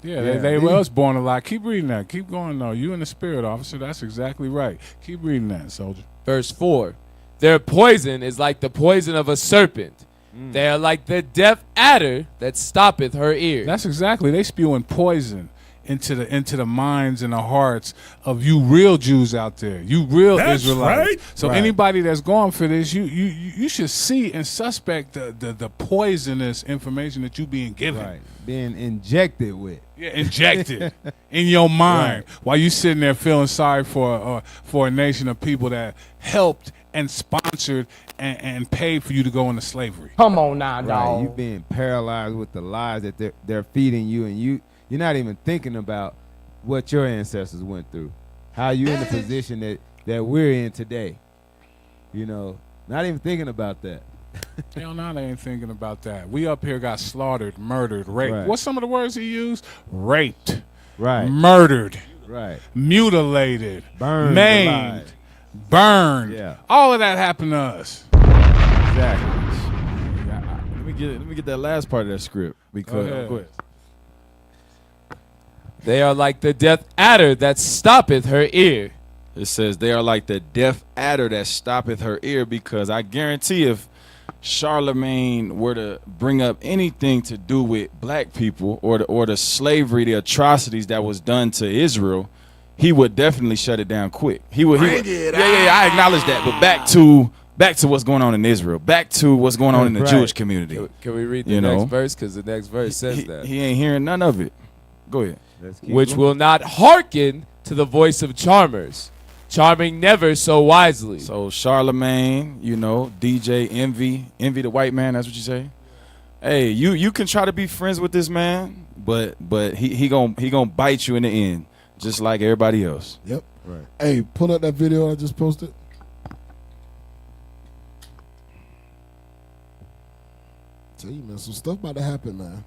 Yeah, they was born a lot. Keep reading that. Keep going, though. You in the spirit, officer. That's exactly right. Keep reading that, soldier. Verse 4. Their poison is like the poison of a serpent. They are like the deaf adder that stoppeth her ear. That's exactly. They spewing poison into the minds and the hearts of you real Jews out there, you real Israelites. Right. So anybody that's going for this, you should see and suspect the poisonous information that you being given. Right. Being injected with. Yeah, injected in your mind while you sitting there feeling sorry for a nation of people that helped and sponsored and paid for you to go into slavery. Come on now, dog. Right. You being paralyzed with the lies that they're feeding you, and you're not even thinking about what your ancestors went through, how you in the position that we're in today. You know, not even thinking about that. Hell no, they ain't thinking about that. We up here got slaughtered, murdered, raped. Right. What's some of the words he used? Raped. Right. Murdered. Right. Mutilated. Burned. Maimed. Alive. Burned. Yeah. All of that happened to us. Exactly. Let me get that last part of that script because Go ahead. They are like the deaf adder that stoppeth her ear. it says they are like the deaf adder that stoppeth her ear, because I guarantee if Charlemagne were to bring up anything to do with black people or the slavery, the atrocities that was done to Israel, he would definitely shut it down quick. He would. I acknowledge that. But back to what's going on in Israel. Back to what's going on in the Jewish community. Can we read the next verse? Because the next verse says that he ain't hearing none of it. Go ahead. Which will not hearken to the voice of charmers, charming never so wisely. So Charlemagne, DJ Envy the white man. That's what you say. Hey, you can try to be friends with this man, but he gonna bite you in the end, just like everybody else. Yep. Right. Hey, pull up that video I just posted. Tell you, man, some stuff about to happen, man.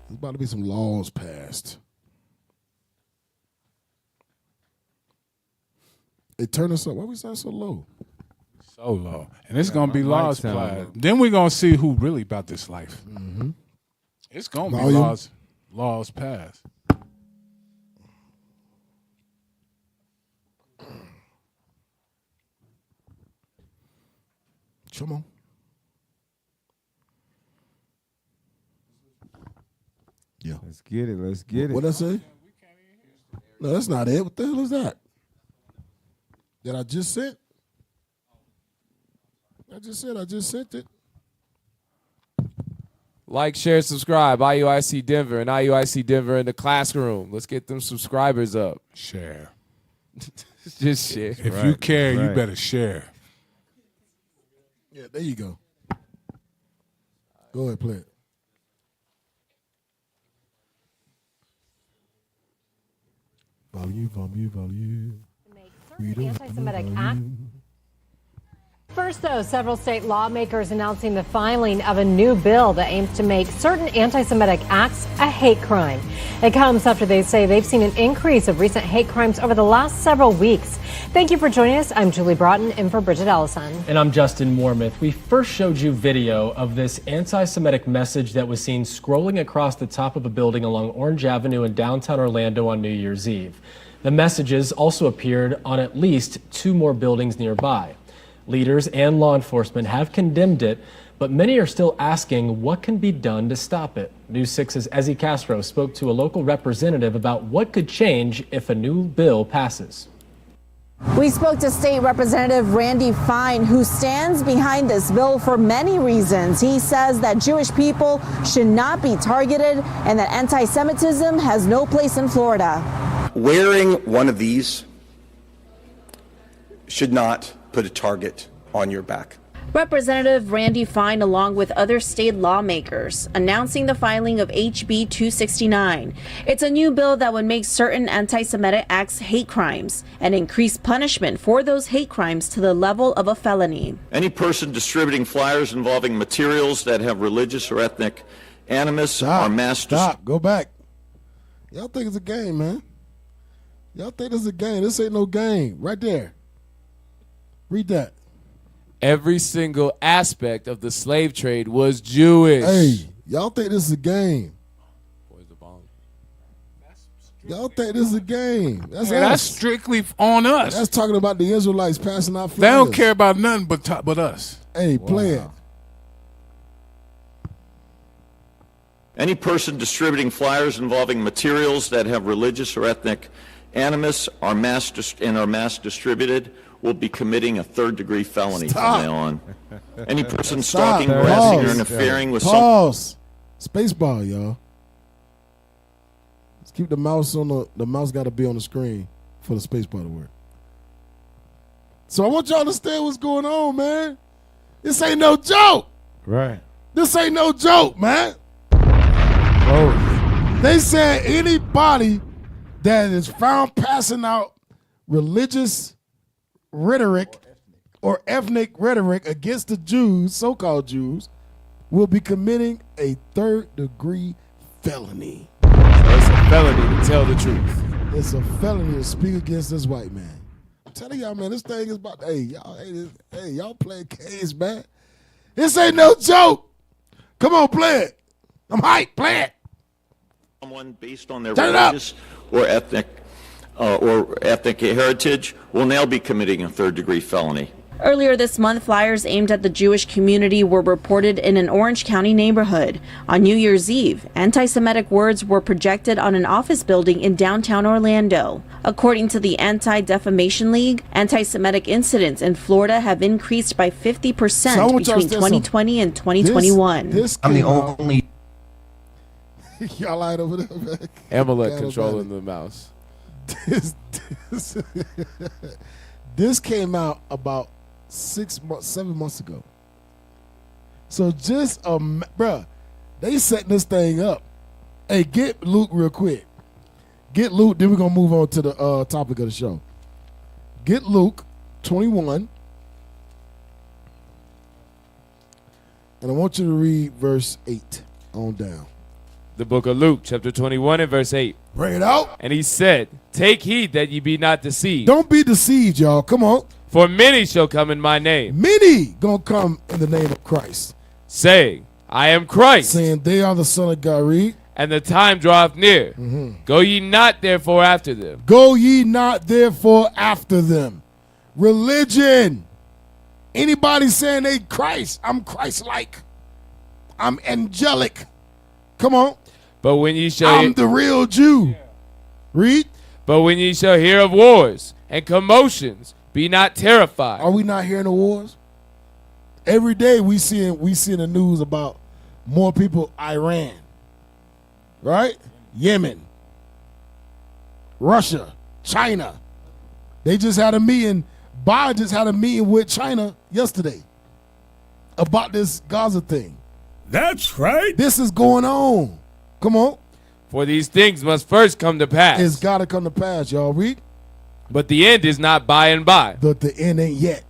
There's about to be some laws passed. Hey, turn us up. Why we sound so low? So low. And it's going to be laws applied. Then we're going to see who really about this life. Mm-hmm. It's going to be laws passed. Come on. Yeah. Let's get it. What'd I say? No, that's not it. What the hell is that? That I just sent? I just sent it. Like, share, subscribe. IUIC Denver and IUIC Denver in the classroom. Let's get them subscribers up. Share. Just share. If you care, you better share. Yeah, there you go. Go ahead, play it. Volume. Anti-Semitic act. First, though, several state lawmakers announcing the filing of a new bill that aims to make certain anti-Semitic acts a hate crime. It comes after they say they've seen an increase of recent hate crimes over the last several weeks. Thank you for joining us. I'm Julie Broughton, in for Bridget Ellison. And I'm Justin Mormith. We first showed you video of this anti-Semitic message that was seen scrolling across the top of a building along Orange Avenue in downtown Orlando on New Year's Eve. The messages also appeared on at least 2 more buildings nearby. Leaders and law enforcement have condemned it, but many are still asking what can be done to stop it. News 6's Ezzy Castro spoke to a local representative about what could change if a new bill passes. We spoke to State Representative Randy Fine, who stands behind this bill for many reasons. He says that Jewish people should not be targeted and that anti-Semitism has no place in Florida. Wearing one of these should not put a target on your back. Representative Randy Fine, along with other state lawmakers, announcing the filing of HB 269. It's a new bill that would make certain anti-Semitic acts hate crimes and increase punishment for those hate crimes to the level of a felony. Any person distributing flyers involving materials that have religious or ethnic animus are mass. Stop. Go back. Y'all think it's a game, man. Y'all think this is a game. This ain't no game. Right there. Read that. Every single aspect of the slave trade was Jewish. Hey, y'all think this is a game. Y'all think this is a game. That's strictly on us. That's talking about the Israelites passing out flyers. They don't care about nothing but us. Hey, play it. Any person distributing flyers involving materials that have religious or ethnic animus are mass distributed will be committing a third-degree felony from now on. Any person stalking, harassing, or interfering with Pause. Spacebar, y'all. Let's keep the mouse on the mouse got to be on the screen for the spacebar to work. So I want y'all to understand what's going on, man. This ain't no joke. Right. This ain't no joke, man. They said anybody that is found passing out religious rhetoric or ethnic rhetoric against the Jews, so-called Jews, will be committing a third-degree felony. So it's a felony to tell the truth. It's a felony to speak against this white man. I'm telling y'all, man, this thing is about, y'all playing games, man. This ain't no joke. Come on, play it. I'm hyped. Play it. Someone based on their religious or ethnic heritage will now be committing a third-degree felony. Earlier this month, flyers aimed at the Jewish community were reported in an Orange County neighborhood. On New Year's Eve, anti-Semitic words were projected on an office building in downtown Orlando. According to the Anti-Defamation League, anti-Semitic incidents in Florida have increased by 50% between 2020 and 2021. I'm the only. Y'all lied over there, man. Amalek controlling the mouse. This came out about 7 months ago. So just bruh, they setting this thing up. Hey, get Luke real quick. Get Luke, then we're gonna move on to the topic of the show. Get Luke 21. And I want you to read verse 8 on down. The book of Luke, chapter 21 and verse 8. Bring it out. And he said, take heed that ye be not deceived. Don't be deceived, y'all. Come on. For many shall come in my name. Many gonna come in the name of Christ. Saying, I am Christ. Saying they are the Son of God. Read. And the time draweth near. Go ye not therefore after them. Go ye not therefore after them. Religion. Anybody saying they Christ, I'm Christ-like. I'm angelic. Come on. But when ye shall I'm the real Jew. Read. But when ye shall hear of wars and commotions, be not terrified. Are we not hearing the wars? Every day we see the news about more people, Iran, right? Yemen, Russia, China. They just had a meeting. Biden just had a meeting with China yesterday about this Gaza thing. That's right. This is going on. Come on. For these things must first come to pass. It's got to come to pass, y'all. Read. But the end is not by and by. But the end ain't yet.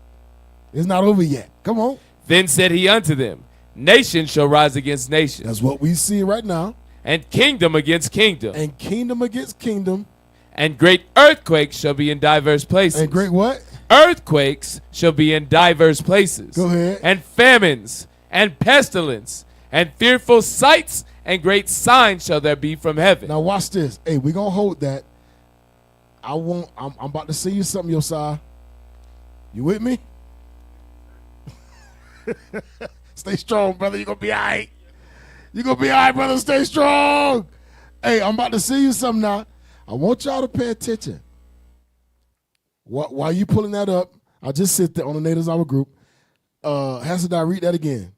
It's not over yet. Come on. Then said he unto them, nation shall rise against nation. That's what we see right now. And kingdom against kingdom. And kingdom against kingdom. And great earthquakes shall be in diverse places. And great what? Earthquakes shall be in diverse places. Go ahead. And famines and pestilence and fearful sights and great signs shall there be from heaven. Now watch this. Hey, we're going to hold that. I'm about to see you something, Josiah. You with me? Stay strong, brother. You're going to be all right. You're going to be all right, brother. Stay strong. Hey, I'm about to see you something now. I want y'all to pay attention. While you pulling that up, I'll just sit there on the Natives Hour group. Hasadai, read that again.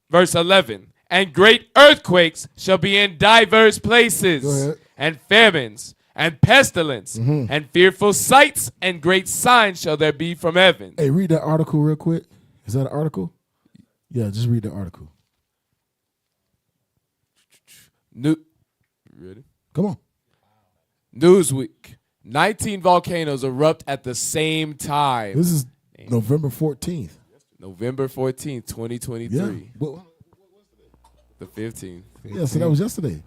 Verse 11. And great earthquakes shall be in diverse places. Go ahead. And famines and pestilence and fearful sights and great signs shall there be from heaven. Hey, read that article real quick. Is that an article? Yeah, just read the article. Ready? Come on. Newsweek. 19 volcanoes erupt at the same time. This is November 14th. November 14th, 2023. Yeah. Well, the 15th. Yeah, so that was yesterday.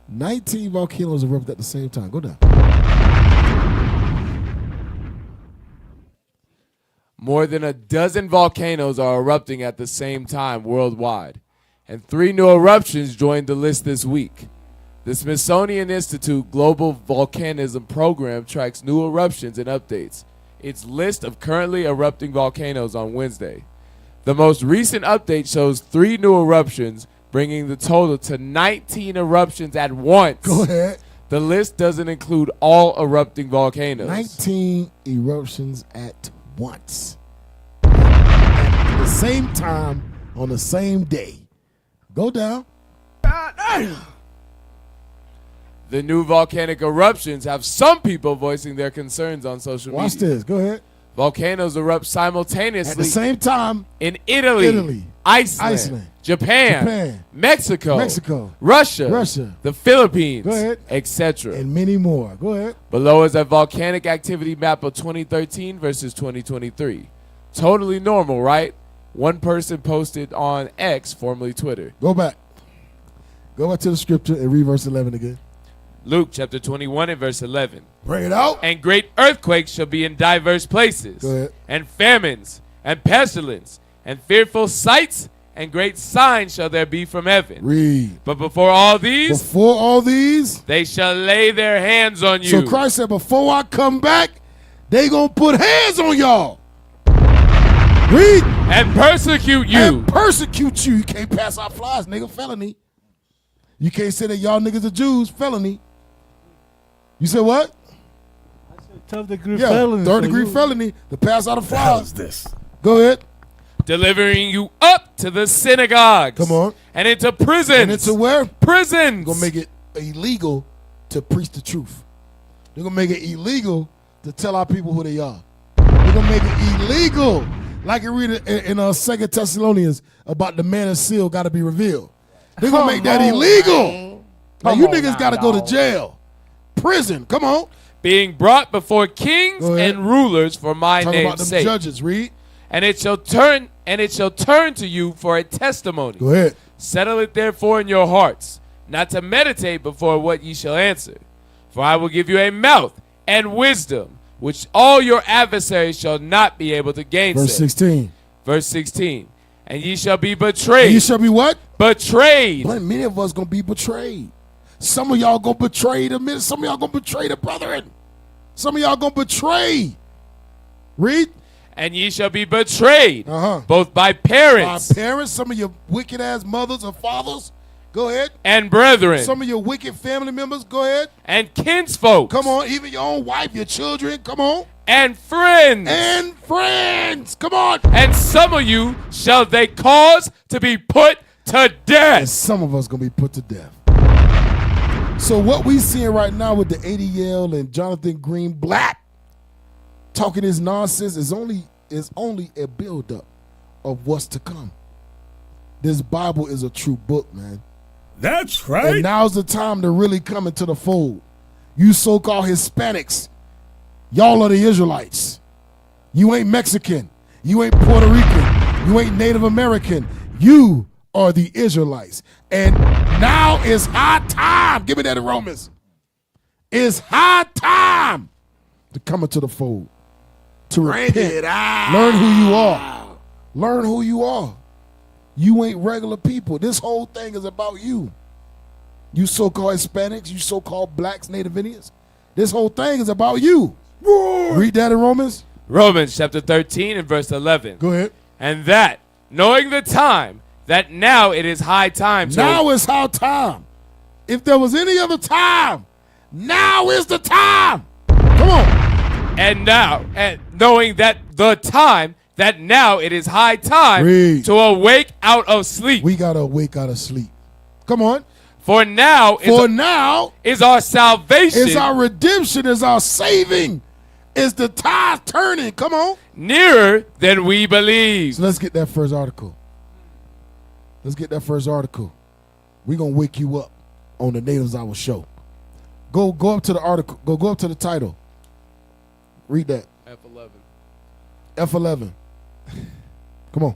19 volcanoes erupted at the same time. Go down. More than a dozen volcanoes are erupting at the same time worldwide, and 3 new eruptions joined the list this week. The Smithsonian Institute Global Volcanism Program tracks new eruptions and updates its list of currently erupting volcanoes on Wednesday. The most recent update shows 3 new eruptions, bringing the total to 19 eruptions at once. Go ahead. The list doesn't include all erupting volcanoes. 19 eruptions at once. At the same time, on the same day. Go down. The new volcanic eruptions have some people voicing their concerns on social media. Watch this. Go ahead. Volcanoes erupt simultaneously At the same time in Italy, Iceland, Japan, Mexico, Russia, the Philippines, etc. And many more. Go ahead. Below is a volcanic activity map of 2013 versus 2023. Totally normal, right? One person posted on X, formerly Twitter. Go back. Go back to the scripture and read verse 11 again. Luke chapter 21 and verse 11. Bring it out. And great earthquakes shall be in diverse places. Go ahead. And famines and pestilence and fearful sights and great signs shall there be from heaven. Read. But before all these, they shall lay their hands on you. So Christ said, before I come back, they gonna put hands on y'all. Read. And persecute you. And persecute you. You can't pass out flies, nigga. Felony. You can't say that y'all niggas are Jews. Felony. You said what? I said third degree felony. Third degree felony to pass out a fly. How's this? Go ahead. Delivering you up to the synagogues. Come on. And into prisons. And into where? Prisons. Gonna make it illegal to preach the truth. They're gonna make it illegal to tell our people who they are. They're gonna make it illegal. Like you read it in 2 Thessalonians about the man of seal got to be revealed. They're gonna make that illegal. Like you niggas got to go to jail, prison. Come on. Being brought before kings and rulers for my name's sake. Judges, read. And it shall turn to you for a testimony. Go ahead. Settle it therefore in your hearts, not to meditate before what ye shall answer. For I will give you a mouth and wisdom, which all your adversaries shall not be able to gainsay. Verse 16. Verse 16. And ye shall be betrayed. And ye shall be what? Betrayed. But many of us gonna be betrayed. Some of y'all gonna betray the men. Some of y'all gonna betray the brethren. Some of y'all gonna betray. Read. And ye shall be betrayed, both by parents. By parents. Some of your wicked ass mothers or fathers. Go ahead. And brethren. Some of your wicked family members. Go ahead. And kinsfolk. Come on. Even your own wife, your children. Come on. And friends. And friends. Come on. And some of you shall they cause to be put to death. And some of us going to be put to death. So what we seeing right now with the ADL and Jonathan Greenblatt talking this nonsense is only a buildup of what's to come. This Bible is a true book, man. That's right. And now's the time to really come into the fold. You so-called Hispanics, y'all are the Israelites. You ain't Mexican. You ain't Puerto Rican. You ain't Native American. You are the Israelites. And now is high time. Give me that in Romans. It's high time to come into the fold. To repent. Learn who you are. Learn who you are. You ain't regular people. This whole thing is about you. You so-called Hispanics, you so-called blacks, Native Indians. This whole thing is about you. Read that in Romans. Romans chapter 13 and verse 11. Go ahead. And that, knowing the time, that now it is high time. Now is high time. If there was any other time, now is the time. Come on. And now, and knowing that the time, that now it is high time to awake out of sleep. We got to awake out of sleep. Come on. For now is our salvation. Is our redemption, is our saving. Is the tide turning. Come on. Nearer than we believe. So let's get that first article. Let's get that first article. We're going to wake you up on the Natives Hour show. Go up to the article. Go up to the title. Read that. F11. F11. Come on.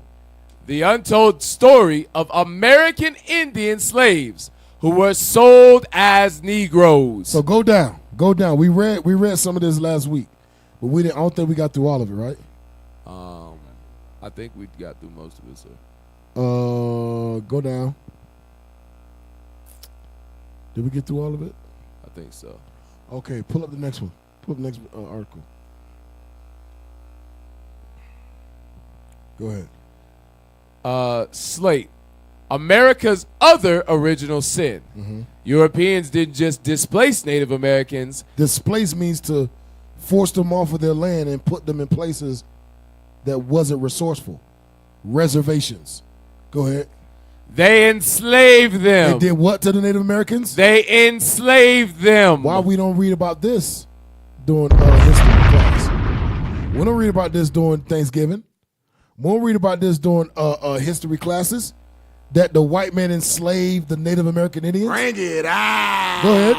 The untold story of American Indian slaves who were sold as Negroes. So go down. Go down. We read some of this last week, but I don't think we got through all of it, right? I think we got through most of it, sir. Go down. Did we get through all of it? I think so. Okay, pull up the next one. Pull up the next article. Go ahead. slate. America's other original sin. Europeans didn't just displace Native Americans. Displace means to force them off of their land and put them in places that wasn't resourceful. Reservations. Go ahead. They enslaved them. They did what to the Native Americans? They enslaved them. Why we don't read about this during history class? We don't read about this during Thanksgiving. We don't read about this during history classes. That the white man enslaved the Native American Indians? Bring it out. Go ahead.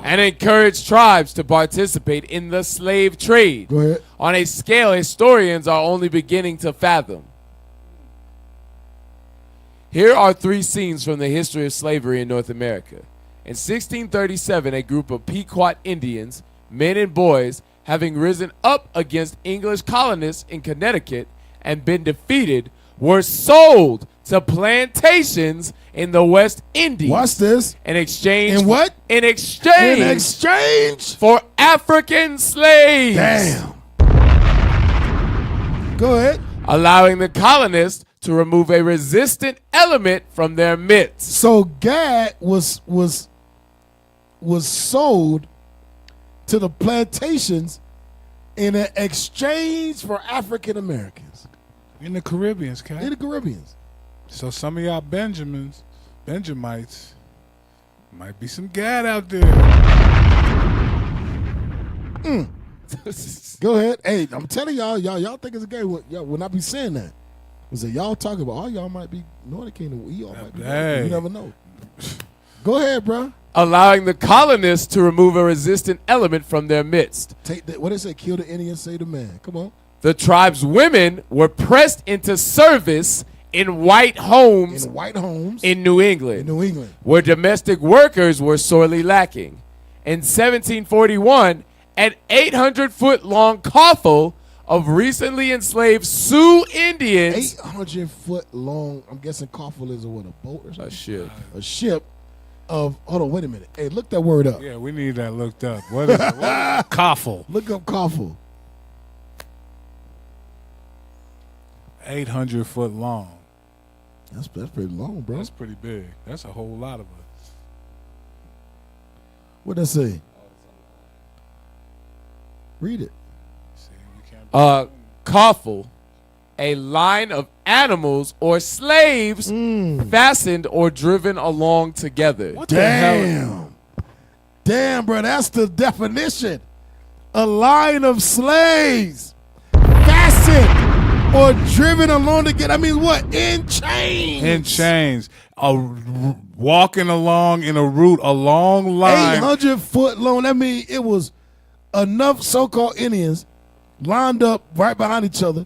And encouraged tribes to participate in the slave trade. Go ahead. On a scale historians are only beginning to fathom. Here are 3 scenes from the history of slavery in North America. In 1637, a group of Pequot Indians, men and boys, having risen up against English colonists in Connecticut and been defeated, were sold to plantations in the West Indies. Watch this. In exchange. In what? In exchange. In exchange for African slaves. Damn. Go ahead. Allowing the colonists to remove a resistant element from their midst. So Gad was sold to the plantations in an exchange for African Americans. In the Caribbeans, Cat. In the Caribbeans. So some of y'all Benjamites, might be some Gad out there. Go ahead. Hey, I'm telling y'all think it's a game. Y'all will not be saying that. Was it y'all talking about? All y'all might be Northern Kingdom. Y'all might be. Hey. You never know. Go ahead, bro. Allowing the colonists to remove a resistant element from their midst. Take that. What they say? Kill the Indian, save the man. Come on. The tribe's women were pressed into service in white homes. In New England. Where domestic workers were sorely lacking. In 1741, an 800-foot-long coffle of recently enslaved Sioux Indians. 800-foot long. I'm guessing coffle is a boat or something? A ship. A ship of. Hold on, wait a minute. Hey, look that word up. Yeah, we need that looked up. What is it? Coffle. Look up coffle. 800 foot long. That's pretty long, bro. That's pretty big. That's a whole lot of us. What that say? Read it. Coffle, a line of animals or slaves fastened or driven along together. What the hell? Damn, bro, that's the definition. A line of slaves fastened or driven along together. I mean, what? In chains. In chains. Walking along in a route, a long line. 800-foot long. That means it was enough so-called Indians lined up right behind each other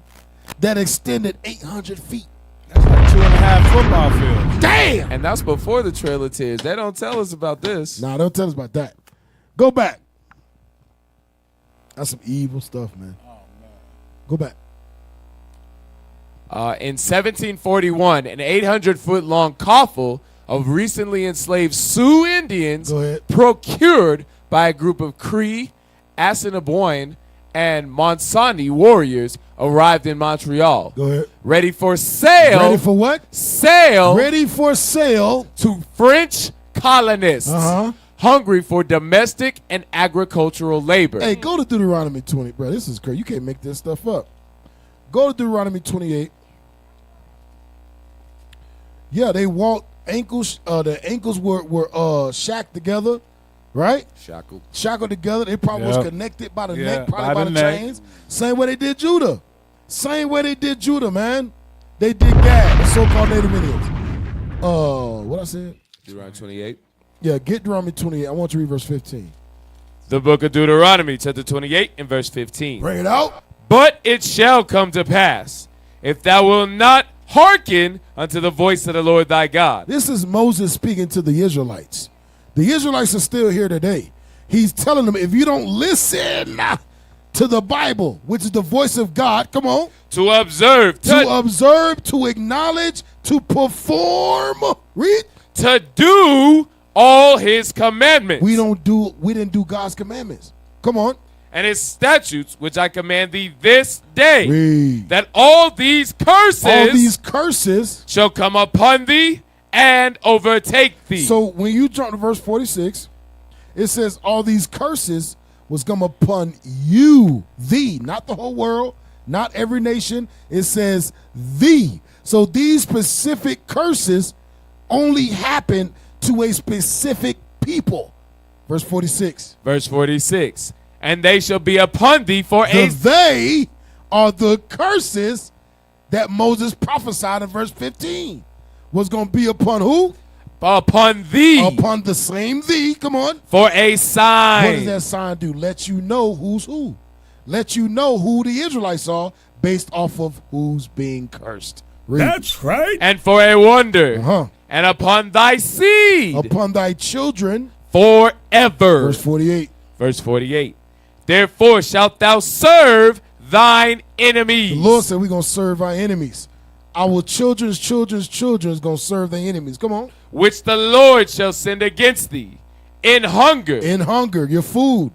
that extended 800 feet. That's like 2.5 football fields. Damn! And that's before the Trail of Tears. They don't tell us about this. Nah, don't tell us about that. Go back. That's some evil stuff, man. Oh, man. Go back. In 1741, an 800-foot-long coffle of recently enslaved Sioux Indians procured by a group of Cree, Assiniboine, and Monsani warriors arrived in Montreal. Go ahead. Ready for sale. Ready for what? Sale. Ready for sale. To French colonists. Hungry for domestic and agricultural labor. Hey, go to Deuteronomy 20, bro. This is crazy. You can't make this stuff up. Go to Deuteronomy 28. Yeah, they walked ankles. The ankles were shacked together, right? Shackled together. They probably was connected by the neck, probably by the chains. Same way they did Judah. Same way they did Judah, man. They did Gad, the so-called Native Indians. What I said? Deuteronomy 28. Yeah, get Deuteronomy 28. I want you to read verse 15. The book of Deuteronomy, chapter 28, and verse 15. Bring it out. But it shall come to pass, if thou wilt not hearken unto the voice of the Lord thy God. This is Moses speaking to the Israelites. The Israelites are still here today. He's telling them, if you don't listen to the Bible, which is the voice of God, come on. To observe. To acknowledge, to perform. Read. To do all his commandments. We didn't do God's commandments. Come on. and his statutes, which I command thee this day, that all these curses shall come upon thee and overtake thee. So when you jump to verse 46, it says all these curses was come upon you, thee, not the whole world, not every nation. It says thee. So these specific curses only happen to a specific people. Verse 46. Verse 46. And they shall be upon thee for They are the curses that Moses prophesied in verse 15. Was going to be upon who? Upon thee. Upon the same thee. Come on. For a sign. What does that sign do? Let you know who's who. Let you know who the Israelites are based off of who's being cursed. Read. That's right. And for a wonder. And upon thy seed. Upon thy children. Forever. Verse 48. Verse 48. Therefore shalt thou serve thine enemies. The Lord said we're going to serve our enemies. Our children's children is going to serve their enemies. Come on. Which the Lord shall send against thee in hunger. In hunger, your food.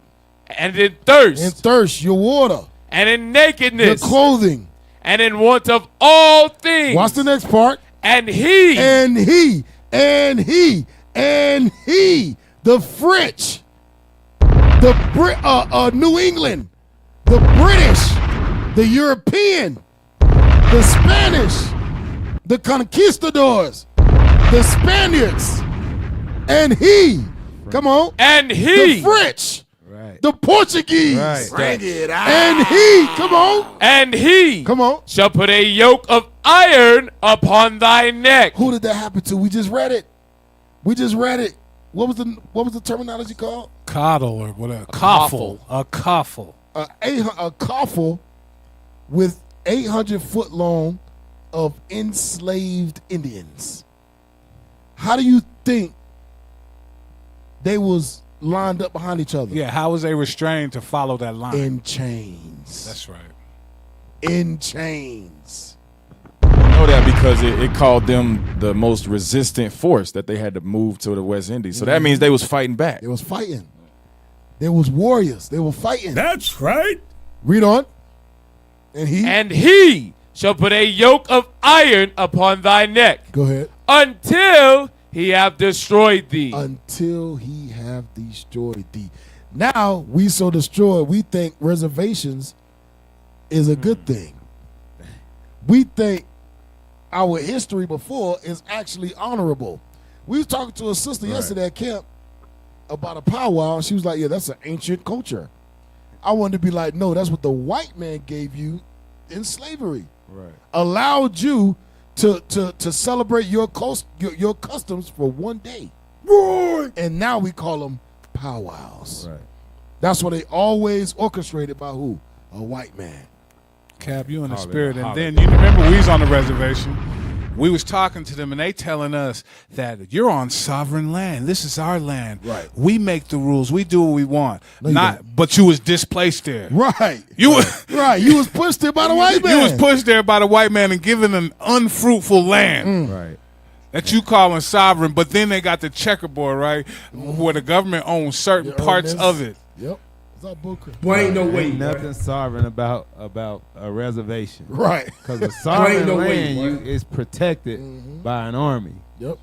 And in thirst. In thirst, your water. And in nakedness. Your clothing. And in want of all things. Watch the next part. And he. The French. The New England. The British. The European. The Spanish. The conquistadors. The Spaniards. And he. Come on. And he. The French. Right. The Portuguese. Right. Bring it out. And he. Come on. And he. Come on. Shall put a yoke of iron upon thy neck. Who did that happen to? We just read it. What was the terminology called? Coddle or whatever. Coffle. A coffle. A coffle with 800 foot long of enslaved Indians. How do you think they was lined up behind each other? Yeah, how was they restrained to follow that line? In chains. That's right. In chains. You know that because it called them the most resistant force that they had to move to the West Indies. So that means they was fighting back. They was fighting. They was warriors. They were fighting. That's right. Read on. And he shall put a yoke of iron upon thy neck. Go ahead. Until he have destroyed thee. Until he have destroyed thee. Now we so destroyed, we think reservations is a good thing. We think our history before is actually honorable. We was talking to a sister yesterday at camp about a powwow, and she was like, yeah, that's an ancient culture. I wanted to be like, no, that's what the white man gave you in slavery. Right. Allowed you to celebrate your customs for one day. And now we call them powwows. Right. That's what they always orchestrated by who? A white man. Cap, you in the spirit. And then you remember we was on the reservation. We was talking to them and they telling us that you're on sovereign land. This is our land. Right. We make the rules. We do what we want. No, But you was displaced there. Right. You You was pushed there by the white man. You was pushed there by the white man and given an unfruitful land. Right. That you calling sovereign, but then they got the checkerboard, right? Where the government owns certain parts of it. Yep. It's all bullcrap. Boy, ain't no way. Nothing sovereign about a reservation. Right. Because a sovereign land is protected by an army. Yep.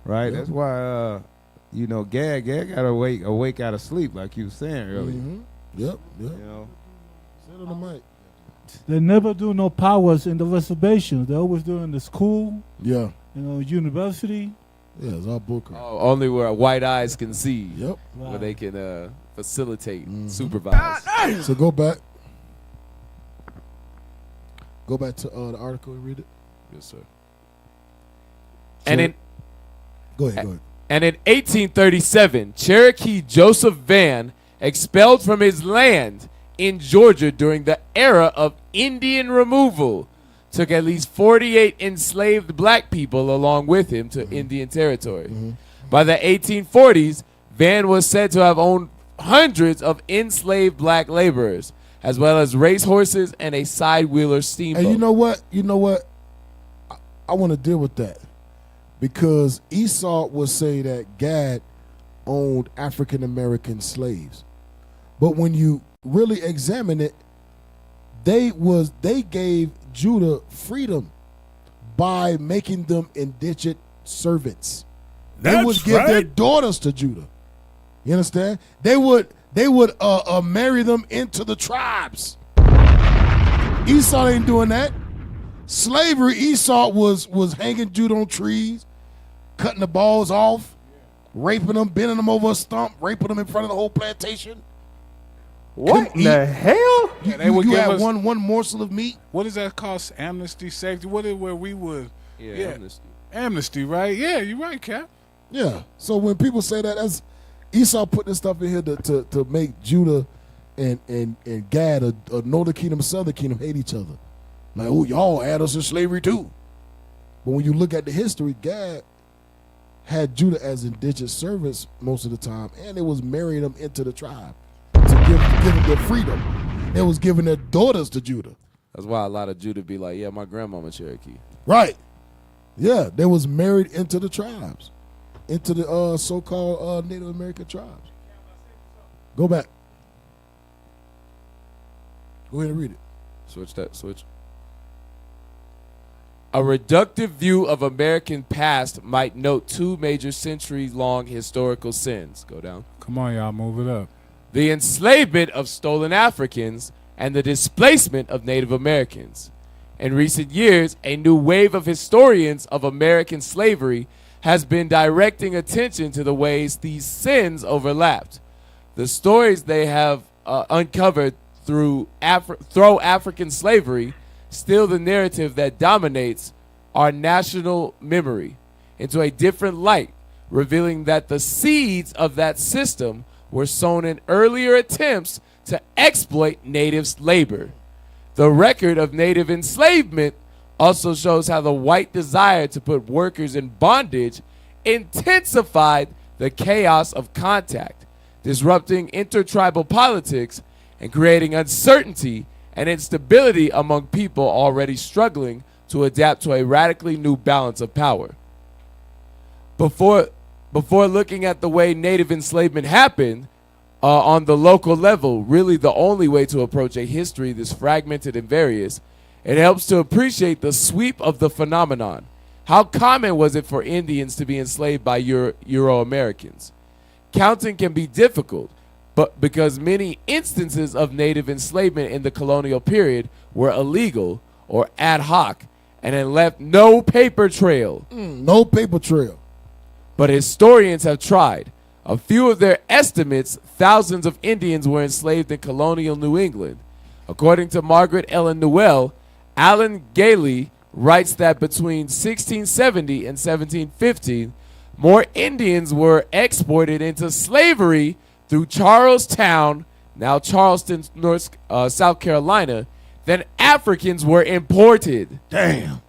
Right? Yep. That's why Gad got awake out of sleep, like you were saying earlier. Yep. You know. Sit on the mic. They never do no powers in the reservations. They always do in the school. Yeah. University. Yeah, it's all bullcrap. Only where white eyes can see. Yep. Where they can facilitate, supervise. So go back. Go back to the article and read it. Yes, sir. Go ahead. And in 1837, Cherokee Joseph Vann, expelled from his land in Georgia during the era of Indian removal, took at least 48 enslaved black people along with him to Indian territory. By the 1840s, Vann was said to have owned hundreds of enslaved black laborers, as well as racehorses and a side-wheeler steamboat. And you know what? I want to deal with that because Esau would say that Gad owned African American slaves, but when you really examine it, they gave Judah freedom by making them indigent servants. They would give their daughters to Judah. You understand? They would marry them into the tribes. Esau ain't doing that. Slavery, Esau was hanging Judah on trees, cutting the balls off, raping them, bending them over a stump, raping them in front of the whole plantation. What in the hell? You had one morsel of meat. What is that called? Amnesty, safety. What is where we would? Yeah, amnesty, right? Yeah, you're right, Cap. Yeah. So when people say that, that's Esau put this stuff in here to make Judah and Gad, a northern kingdom and southern kingdom, hate each other. Like, oh, y'all had us in slavery too. But when you look at the history, Gad had Judah as indigent servants most of the time, and it was marrying them into the tribe to give them their freedom. They was giving their daughters to Judah. That's why a lot of Judah be like, yeah, my grandmama Cherokee. Right. Yeah, they was married into the tribes, into the so-called Native American tribes. Go back. Go ahead and read it. Switch. A reductive view of American past might note two major century-long historical sins. Go down. Come on, y'all, move it up. The enslavement of stolen Africans and the displacement of Native Americans. In recent years, a new wave of historians of American slavery has been directing attention to the ways these sins overlapped. The stories they have uncovered through African slavery still the narrative that dominates our national memory into a different light, revealing that the seeds of that system were sown in earlier attempts to exploit natives' labor. The record of native enslavement also shows how the white desire to put workers in bondage intensified the chaos of contact, disrupting intertribal politics and creating uncertainty and instability among people already struggling to adapt to a radically new balance of power. Before looking at the way native enslavement happened on the local level, really the only way to approach a history this fragmented and various, it helps to appreciate the sweep of the phenomenon. How common was it for Indians to be enslaved by Euro-Americans? Counting can be difficult, but because many instances of native enslavement in the colonial period were illegal or ad hoc and had left no paper trail. No paper trail. But historians have tried. A few of their estimates, thousands of Indians were enslaved in colonial New England. According to Margaret Ellen Newell, Alan Gailey writes that between 1670 and 1715, more Indians were exported into slavery through Charlestown, now Charleston, South Carolina, than Africans were imported. Damn.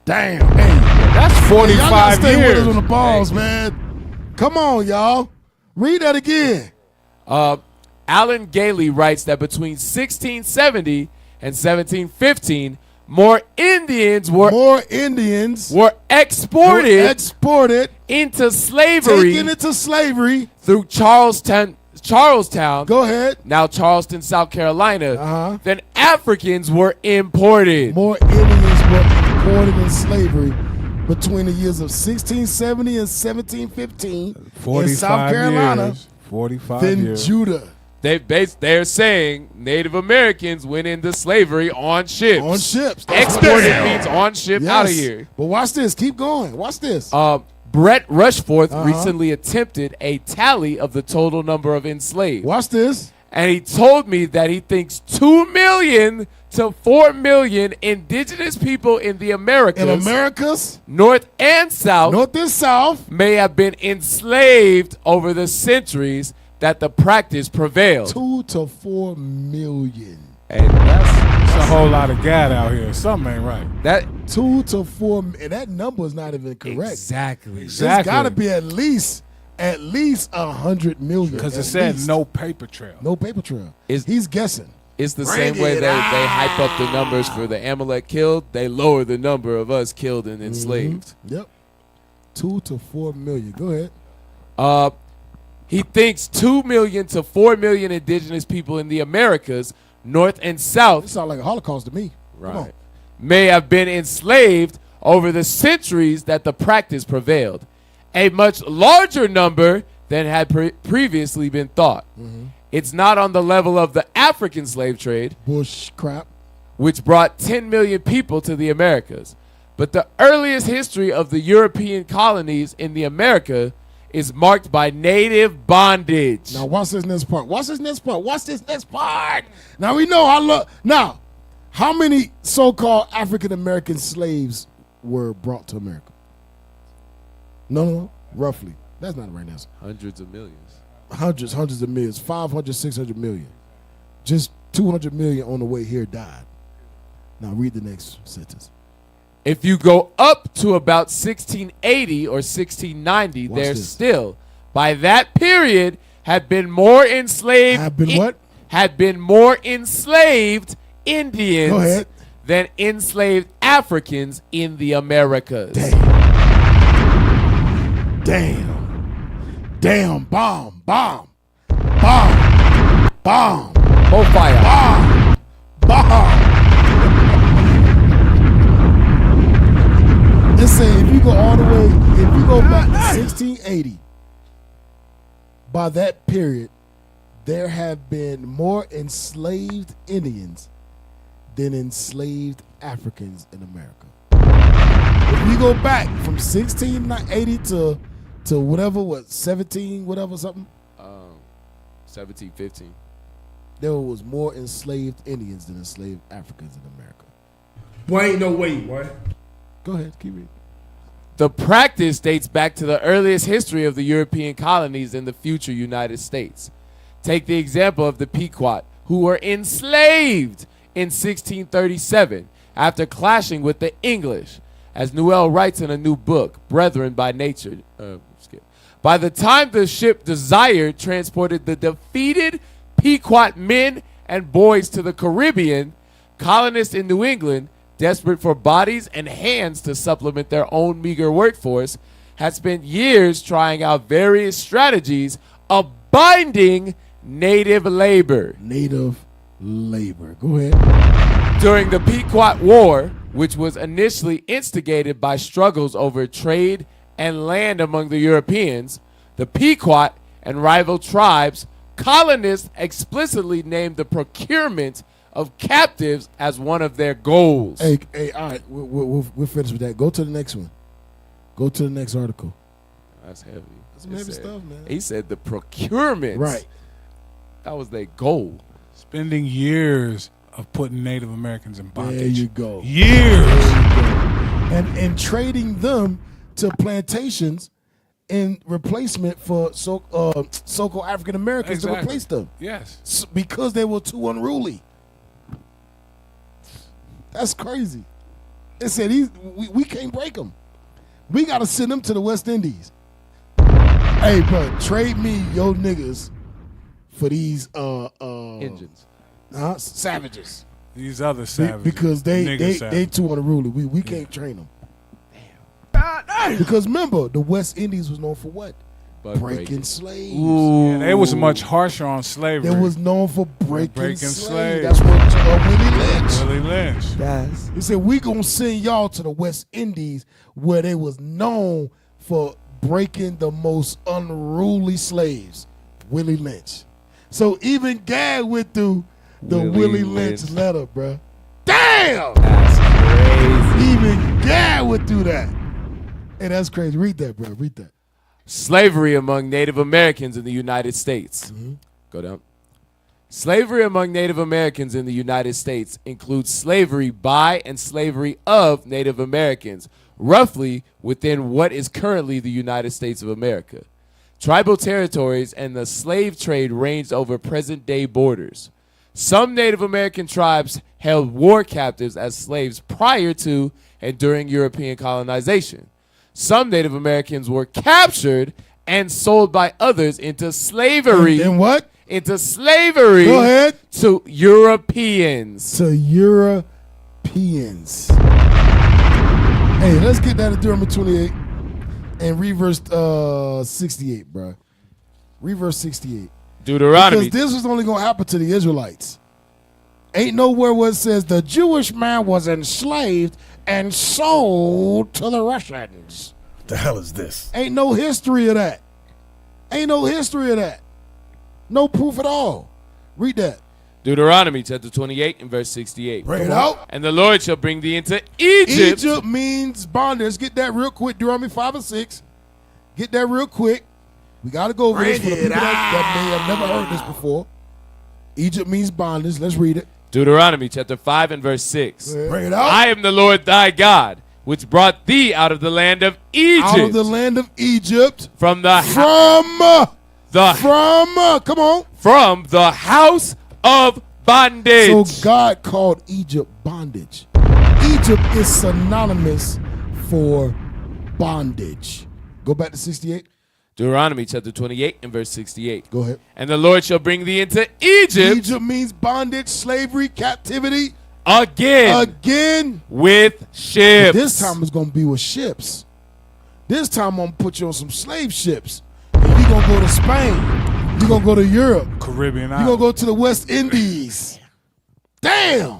Hey, that's 45 y'all gotta stay years. with us on the balls, man. Come on, y'all. Read that again. Alan Gailey writes that between 1670 and 1715, more Indians were exported into slavery, taken into slavery through Charlestown. Go ahead. Now Charleston, South Carolina. Than Africans were imported. More Indians were imported in slavery between the years of 1670 and 1715 in South Carolina 45 than years. Judah. They're saying Native Americans went into slavery on ships. On ships. Exported means on ship, out of here. But watch this. Keep going. Watch this. Brett Rushforth recently attempted a tally of the total number of enslaved. Watch this. And he told me that he thinks 2 million to 4 million indigenous people in the Americas, North and South, may have been enslaved over the centuries that the practice prevailed. 2 to 4 million. And that's a whole lot of gad out here. Something ain't right. That 2 to 4, and that number is not even correct. Exactly. It's got to be at least 100 million. Because it said no paper trail. No paper trail. He's guessing. It's the same way they hype up the numbers for the Amalek killed. They lower the number of us killed and enslaved. Yep. 2 to 4 million. Go ahead. He thinks 2 million to 4 million indigenous people in the Americas, North and South. It sounds like a Holocaust to me. Right. May have been enslaved over the centuries that the practice prevailed. A much larger number than had previously been thought. It's not on the level of the African slave trade, bush crap, which brought 10 million people to the Americas. But the earliest history of the European colonies in the America is marked by native bondage. Now watch this next part. Watch this next part. Watch this next part. Now we know now, how many so-called African American slaves were brought to America? No, roughly. That's not the right answer. Hundreds of millions. Hundreds of millions. 500, 600 million. Just 200 million on the way here died. Now read the next sentence. If you go up to about 1680 or 1690, Watch there this. still, by that period, had been more enslaved. Had been more enslaved Indians Go ahead. than enslaved Africans in the Americas. Damn. Bomb. More fire. Bomb. Let's say if you go all the way, if you go back to 1680, by that period, there have been more enslaved Indians than enslaved Africans in America. If you go back from 1680 to whatever, 17, whatever, something? 1715. There was more enslaved Indians than enslaved Africans in America. Boy, ain't no way, boy. Go ahead, keep reading. The practice dates back to the earliest history of the European colonies in the future United States. Take the example of the Pequot, who were enslaved in 1637 after clashing with the English. As Newell writes in a new book, Brethren by Nature. By the time the ship Desire transported the defeated Pequot men and boys to the Caribbean, colonists in New England, desperate for bodies and hands to supplement their own meager workforce, had spent years trying out various strategies of binding native labor. Go ahead. During the Pequot War, which was initially instigated by struggles over trade and land among the Europeans, the Pequot and rival tribes, colonists explicitly named the procurement of captives as one of their goals. Hey, all right, we'll finish with that. Go to the next one. Go to the next article. That's heavy. That's some heavy stuff, man. He said the procurement. Right. That was their goal. Spending years of putting Native Americans in bondage. There you go. Years. And trading them to plantations in replacement for so-called African Americans to replace them. Yes. Because they were too unruly. That's crazy. They said we can't break them. We got to send them to the West Indies. Hey, bro, trade me your niggas for these engines, savages. These other savages, because they too unruly. We can't train them. Damn. Because remember, the West Indies was known for what? Breaking slaves. Yeah, they was much harsher on slavery. They was known for breaking slaves. That's what Willie Lynch. Yes. He said, we gonna send y'all to the West Indies where they was known for breaking the most unruly slaves. Willie Lynch. So even Gad went through the Willie Lynch letter, bruh. Damn! That's crazy. Even Gad went through that. Hey, that's crazy. Read that, bro. Read that. Slavery among Native Americans in the United States. Go down. Slavery among Native Americans in the United States includes slavery by and slavery of Native Americans, roughly within what is currently the United States of America. Tribal territories and the slave trade ranged over present-day borders. Some Native American tribes held war captives as slaves prior to and during European colonization. Some Native Americans were captured and sold by others into slavery. And what? Into slavery. Go ahead. To Europeans. To Europeans. Hey, let's get that to Deuteronomy 28 and read verse 68, bro. Read verse 68. Deuteronomy. Because this was only going to happen to the Israelites. Ain't nowhere where it says the Jewish man was enslaved and sold to the Russians. What the hell is this? Ain't no history of that. Ain't no history of that. No proof at all. Read that. Deuteronomy chapter 28 and verse 68. Bring it out. And the Lord shall bring thee into Egypt. Egypt means bondage. Get that real quick. Deuteronomy 5 and 6. Get that real quick. We got to go over this for the people that may have never heard this before. Egypt means bondage. Let's read it. Deuteronomy chapter 5 and verse 6. Bring it out. I am the Lord thy God, which brought thee out of the land of Egypt. Out of the land of Egypt. From the house of bondage. So God called Egypt bondage. Egypt is synonymous for bondage. Go back to 68. Deuteronomy chapter 28 and verse 68. Go ahead. And the Lord shall bring thee into Egypt. Egypt means bondage, slavery, captivity. Again. With ships. This time it's going to be with ships. This time I'm going to put you on some slave ships. And you're going to go to Spain. You're going to go to Europe. Caribbean You're going to go to the West Indies. Damn.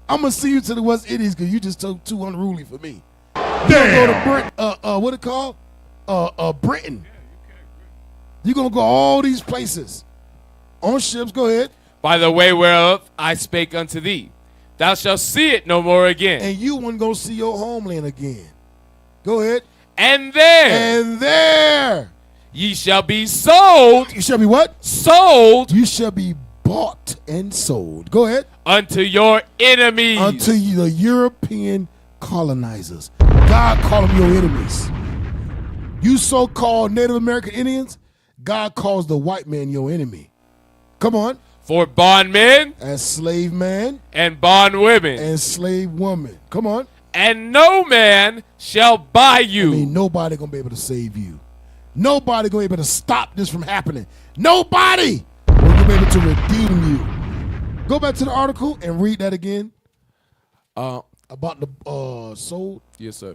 I'm going to see you to the West Indies because you just took too unruly for me. You're going to go to what it called? Britain. You're going to go all these places. On ships, go ahead. By the way whereof I spake unto thee, thou shalt see it no more again. And you wouldn't go see your homeland again. Go ahead. And there ye shall be sold. You shall be what? Sold. You shall be bought and sold. Go ahead. Unto your enemies. Unto the European colonizers. God called them your enemies. You so-called Native American Indians, God calls the white man your enemy. Come on. For bondmen. And slave man. And bondwomen. And slave woman. Come on. And no man shall buy you. I mean, nobody going to be able to save you. Nobody going to be able to stop this from happening. Nobody will be able to redeem you. Go back to the article and read that again. About the sold. Yes, sir.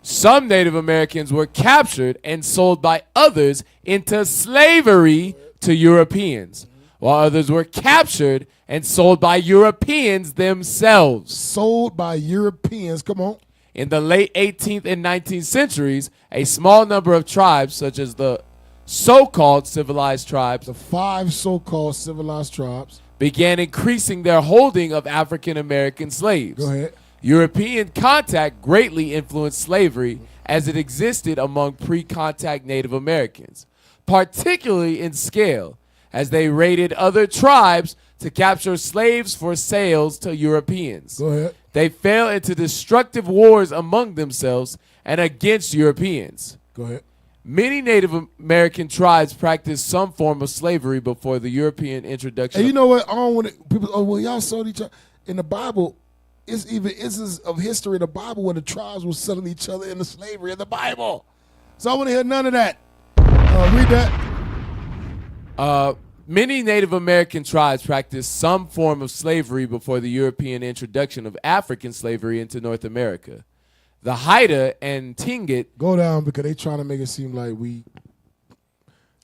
Some Native Americans were captured and sold by others into slavery to Europeans, while others were captured and sold by Europeans themselves. Sold by Europeans, come on. In the late 18th and 19th centuries, a small number of tribes, such as the so-called civilized tribes, the 5 so-called civilized tribes, began increasing their holding of African American slaves. Go ahead. European contact greatly influenced slavery as it existed among pre-contact Native Americans, particularly in scale, as they raided other tribes to capture slaves for sales to Europeans. Go ahead. They fell into destructive wars among themselves and against Europeans. Go ahead. Many Native American tribes practiced some form of slavery before the European introduction. And you know what? I don't want people. Oh well, y'all sold each other in the Bible. It's even instances of history in the Bible where the tribes were selling each other into slavery in the Bible. So I want to hear none of that. Read that. Many Native American tribes practiced some form of slavery before the European introduction of African slavery into North America. The Haida and Tlingit go down because they trying to make it seem like we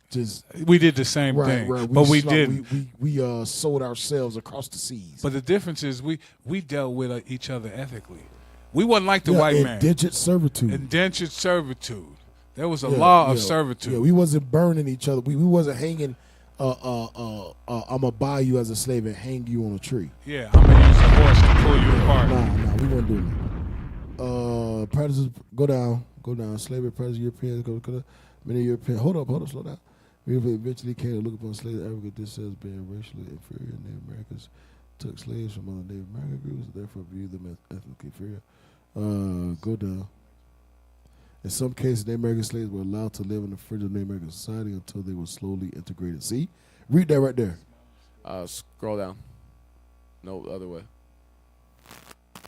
did the same thing, right. But we didn't. We sold ourselves across the seas. But the difference is we dealt with each other ethically. We wasn't like the white man. Indentured servitude. Indentured servitude. There was a law of servitude. Yeah, we wasn't burning each other. We wasn't hanging. I'm gonna buy you as a slave and hang you on a tree. Yeah, I'm gonna use a horse to pull you apart. Nah, we weren't doing that. Predators, go down. Slavery, predators, Europeans, go. Many Europeans. Hold up, slow down. We eventually came to look upon slaves in Africa. This as being racially inferior. Native Americans took slaves from other Native American groups, therefore viewed them as ethnically inferior. Go down. In some cases, Native American slaves were allowed to live in the fringe of Native American society until they were slowly integrated. See? Read that right there. Scroll down. No, the other way.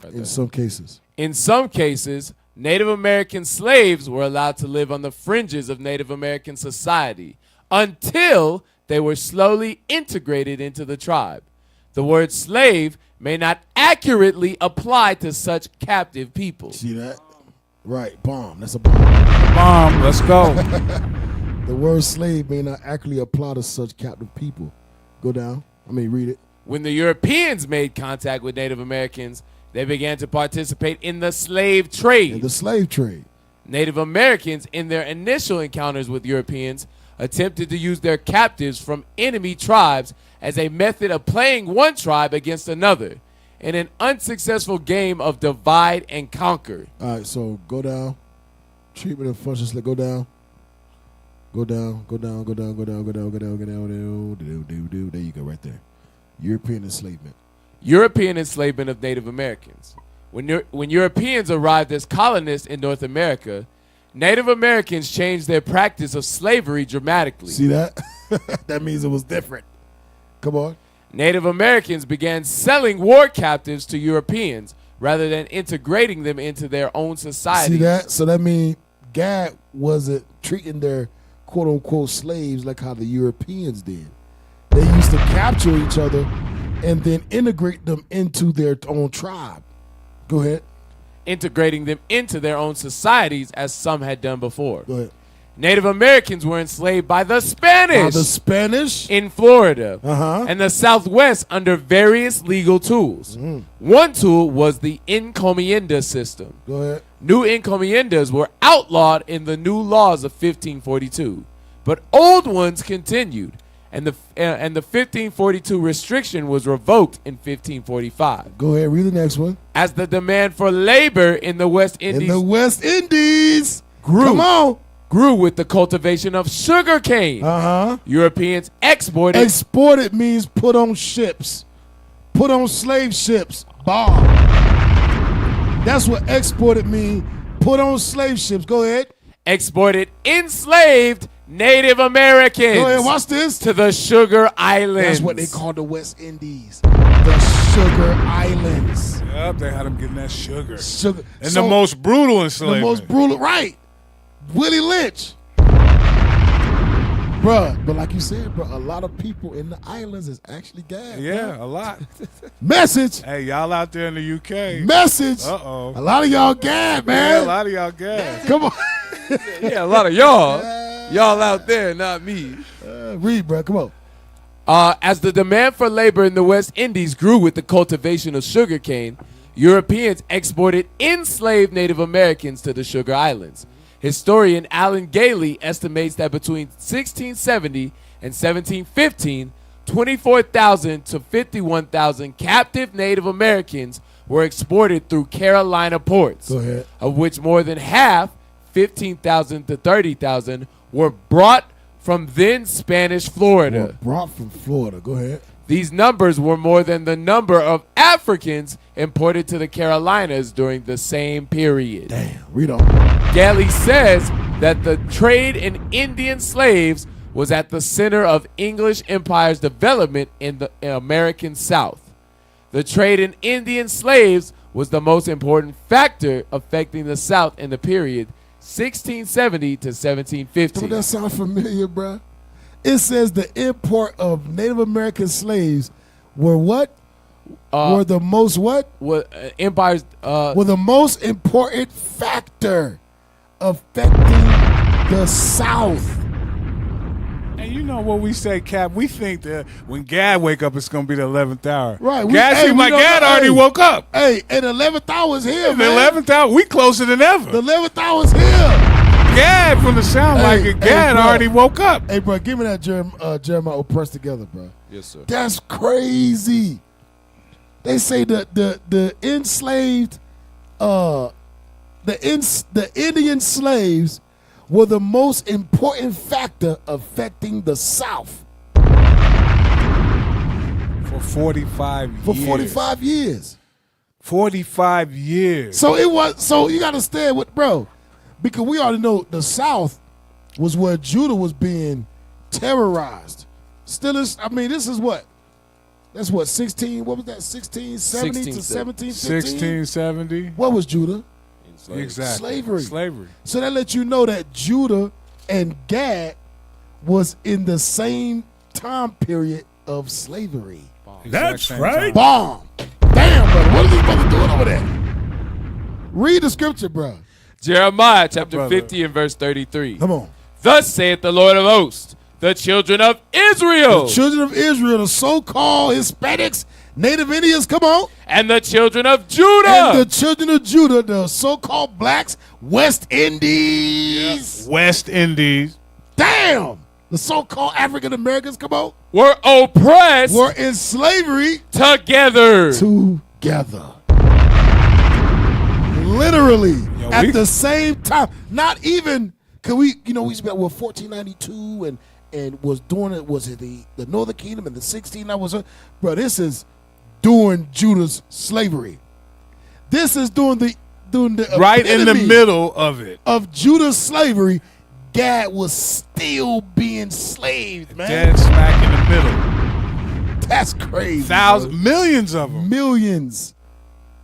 Right in some cases. In some cases, Native American slaves were allowed to live on the fringes of Native American society until they were slowly integrated into the tribe. The word slave may not accurately apply to such captive people. See that? Right, bomb. That's a bomb. Bomb, let's go. The word slave may not accurately apply to such captive people. Go down. Read it. When the Europeans made contact with Native Americans, they began to participate in the slave trade. Native Americans, in their initial encounters with Europeans, attempted to use their captives from enemy tribes as a method of playing one tribe against another in an unsuccessful game of divide and conquer. All right, so go down. Treatment of functions. Go down. Go down. There you go, right there. European enslavement. European enslavement of Native Americans. When Europeans arrived as colonists in North America, Native Americans changed their practice of slavery dramatically. See that? That means it was different. Come on. Native Americans began selling war captives to Europeans rather than integrating them into their own society. See that? So that means God wasn't treating their quote-unquote slaves like how the Europeans did. They used to capture each other and then integrate them into their own tribe. Go ahead. Integrating them into their own societies as some had done before. Go ahead. Native Americans were enslaved by the Spanish. In Florida and the Southwest under various legal tools. One tool was the encomienda system. Go ahead. New encomiendas were outlawed in the new laws of 1542, but old ones continued, and the 1542 restriction was revoked in 1545. Go ahead, read the next one. As the demand for labor in the West Indies grew with the cultivation of sugar cane. Europeans exported. Exported means put on ships. Put on slave ships. Bomb. That's what exported means. Put on slave ships. Go ahead. Exported enslaved Native Americans. Go ahead, watch this. To the Sugar Islands. That's what they call the West Indies. The Sugar Islands. Yep, they had them getting that sugar. And So- the most brutal enslavement. The most brutal, right. Willie Lynch. Bruh, but like you said, bro, a lot of people in the islands is actually gagged. Yeah, bro. a lot. Message. Hey, y'all out there in the UK. Message. Uh-oh. A lot of y'all gagged, man. Yeah, a lot of y'all gagged. Come on. Yeah, a lot of y'all. Y'all out there, not me. Read, bro. Come on. As the demand for labor in the West Indies grew with the cultivation of sugarcane, Europeans exported enslaved Native Americans to the Sugar Islands. Historian Alan Gailey estimates that between 1670 and 1715, 24,000 to 51,000 captive Native Americans were exported through Carolina ports, Go ahead. of which more than half, 15,000 to 30,000, were brought from then Spanish Florida. Brought from Florida. Go ahead. These numbers were more than the number of Africans imported to the Carolinas during the same period. Damn, read on. Galley says that the trade in Indian slaves was at the center of English Empire's development in the American South. The trade in Indian slaves was the most important factor affecting the South in the period 1670 to 1750. Don't that sound familiar, bruh? It says the import of Native American slaves were what? Were the most what? Were empires were the most important factor affecting the South. And you know what we say, Cap? We think that when Gad wake up, it's going to be the 11th hour. Right. Gad seemed like Gad already woke up. Hey, and the 11th hour is here, The man. 11th hour, we closer than ever. The 11th hour is here. Gad, from the sound like it, Gad bro. already woke up. Hey, bro, give me that Jeremiah pressed together, bro. Yes, sir. That's crazy. They say the enslaved, the Indian slaves were the most important factor affecting the South. For 45 years. For 45 years. 45 years. So it was. So you got to stand with, bro, because we already know the South was where Judah was being terrorized. Still is. I mean, this is what. That's what 16. What was that? 1670 to 1715. 1670. What was Judah? Exactly. Slavery. So that lets you know that Judah and Gad was in the same time period of slavery. That's right. Bomb. Damn, brother. What are these brothers doing over there? Read the scripture, bro. Jeremiah chapter 50 and verse 33. Come on. Thus saith the Lord of hosts, the children of Israel. The children of Israel, the so-called Hispanics, Native Indians, come on. And the children of Judah. And the children of Judah, the so-called blacks, West Indies. Yep. West Indies. Damn. The so-called African Americans, come on. Were oppressed. Were in slavery. Together. Literally. At the same time. Not even, cause we spent 1492 and was doing it, was it the Northern Kingdom in the 16 that was, bro, this is during Judah's slavery. This is during the right in the middle of it. Of Judah's slavery. Gad was still being enslaved, man. Dead smack in the middle. That's crazy. Millions of them. Millions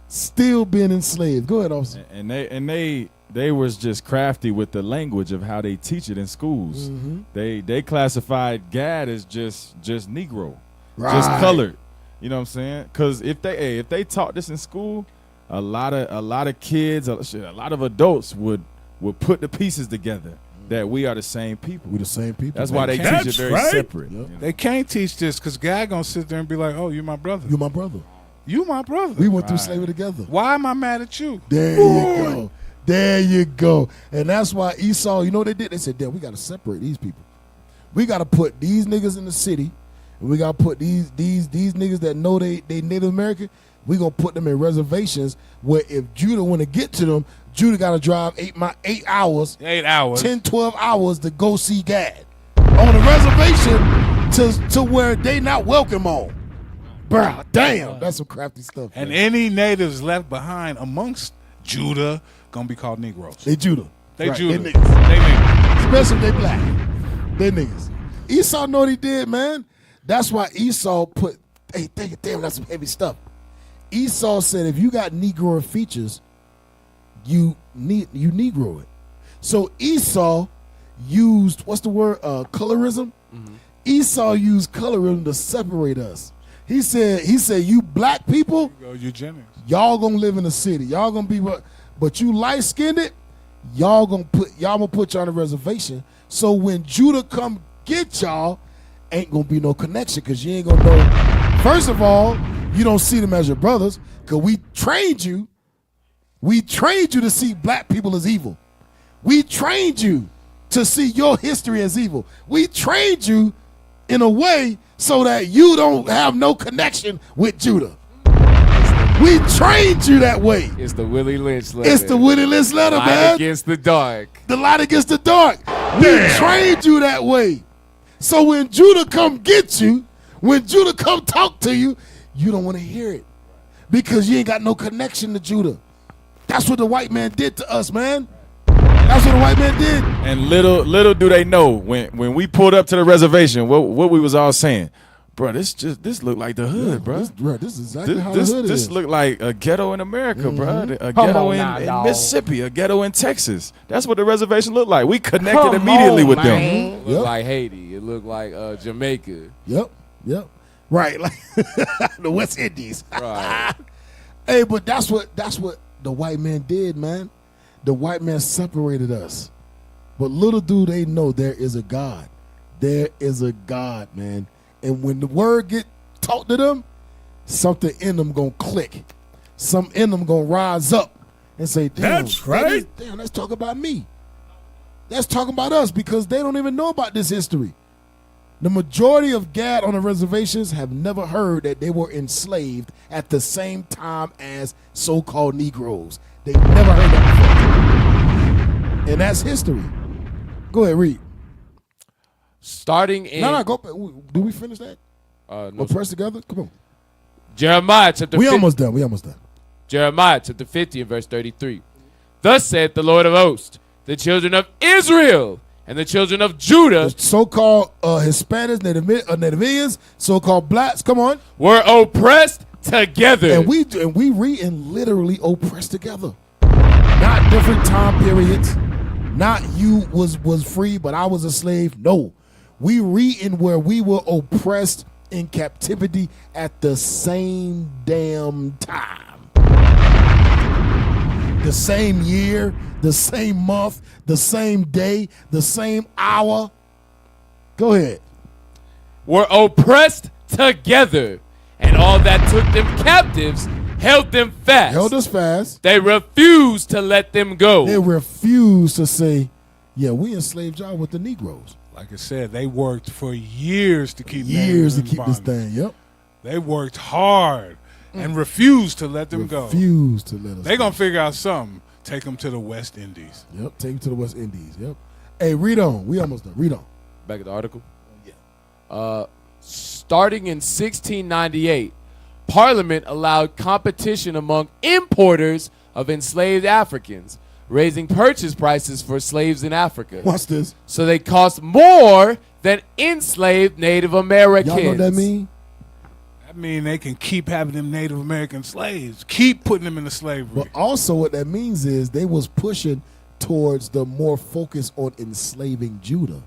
still being enslaved. Go ahead, officer. And they was just crafty with the language of how they teach it in schools. They classified Gad as just Negro, just colored. You know what I'm saying? Because if they taught this in school, a lot of kids, a lot of adults would put the pieces together that we are the same people. We the same people. That's why they teach it very separate. Yep. They can't teach this because God gonna sit there and be like, "Oh, you my brother. You my brother. You my brother. We went through slavery together. Why am I mad at you?" There you go. There you go. And that's why Esau, you know what they did? They said, "Damn, we got to separate these people. We got to put these niggas in the city, and we got to put these niggas that know they Native American. We gonna put them in reservations where if Judah want to get to them, Judah got to drive 8 hours, 10, 12 hours to go see Gad on a reservation to where they not welcome on. Bruh, damn, that's some crafty stuff. And man. any natives left behind amongst Judah gonna be called Negroes. They Judah. They right. Judah. They niggas. They niggas. Especially if they black. They niggas. Esau know what he did, man. That's why Esau put, hey, damn, that's some heavy stuff. Esau said, if you got Negro features, you Negro it. So Esau used, what's the word, colorism? Esau used colorism to separate us. He said, you black people, eugenics. Y'all gonna live in the city. Y'all gonna be, but you light-skinned, y'all gonna put you on a reservation. So when Judah come get y'all, ain't gonna be no connection because you ain't gonna know. First of all, you don't see them as your brothers because we trained you. We trained you to see black people as evil. We trained you to see your history as evil. We trained you in a way so that you don't have no connection with Judah. We trained you that way. It's the Willie Lynch letter. It's the Willie Lynch letter, light man. Against the dark. The light against the dark. We trained you that way. So when Judah come get you, when Judah come talk to you, you don't want to hear it because you ain't got no connection to Judah. That's what the white man did to us, man. That's what the white man did. And little do they know when we pulled up to the reservation, what we was all saying, bro. This look like the hood, bro. This is exactly how the hood is. This look like a ghetto in America, bro. A ghetto in Mississippi, a ghetto in Texas. That's what the reservation looked like. We connected immediately with them. It looked like Haiti. It looked like Jamaica. Yep. Right, like the West Indies. Right. Hey, but that's what the white man did, man. The white man separated us. But little do they know there is a God. There is a God, man. And when the word get taught to them, something in them gonna click. Something in them gonna rise up and say, damn, that's right. Damn, let's talk about me. Let's talk about us because they don't even know about this history. The majority of Gad on the reservations have never heard that they were enslaved at the same time as so-called Negroes. They never heard that before. And that's history. Go ahead, read. Starting in... No, go. Do we finish that? No. Or press together? Come on. Jeremiah chapter 50. We almost done. Jeremiah chapter 50 and verse 33. Thus saith the Lord of hosts, the children of Israel and the children of Judah, the so-called Hispanics, Native Indians, so-called blacks, come on, were oppressed together. And we read and literally oppressed together. Not different time periods. Not you was free, but I was a slave. No. We reading where we were oppressed in captivity at the same damn time. the same year, the same month, the same day, the same hour. Go ahead. Were oppressed together, and all that took them captives held them fast. Held us fast. They refused to let them go. They refused to say, yeah, we enslaved y'all with the Negroes. Like I said, they worked for years to keep Years to natives in keep this bondage. thing, yep. They worked hard and refused to let them go. Refused to let us They're go. going to figure out something. Take them to the West Indies. Yep, take them to the West Indies, yep. Hey, read on. We almost done. Read on. Back at the article? Yeah. Starting in 1698, Parliament allowed competition among importers of enslaved Africans, raising purchase prices for slaves in Africa. What's this? So they cost more than enslaved Native Americans. Y'all know what that mean? That mean they can keep having them Native American slaves. Keep putting them into slavery. But also what that means is they was pushing towards the more focus on enslaving Judah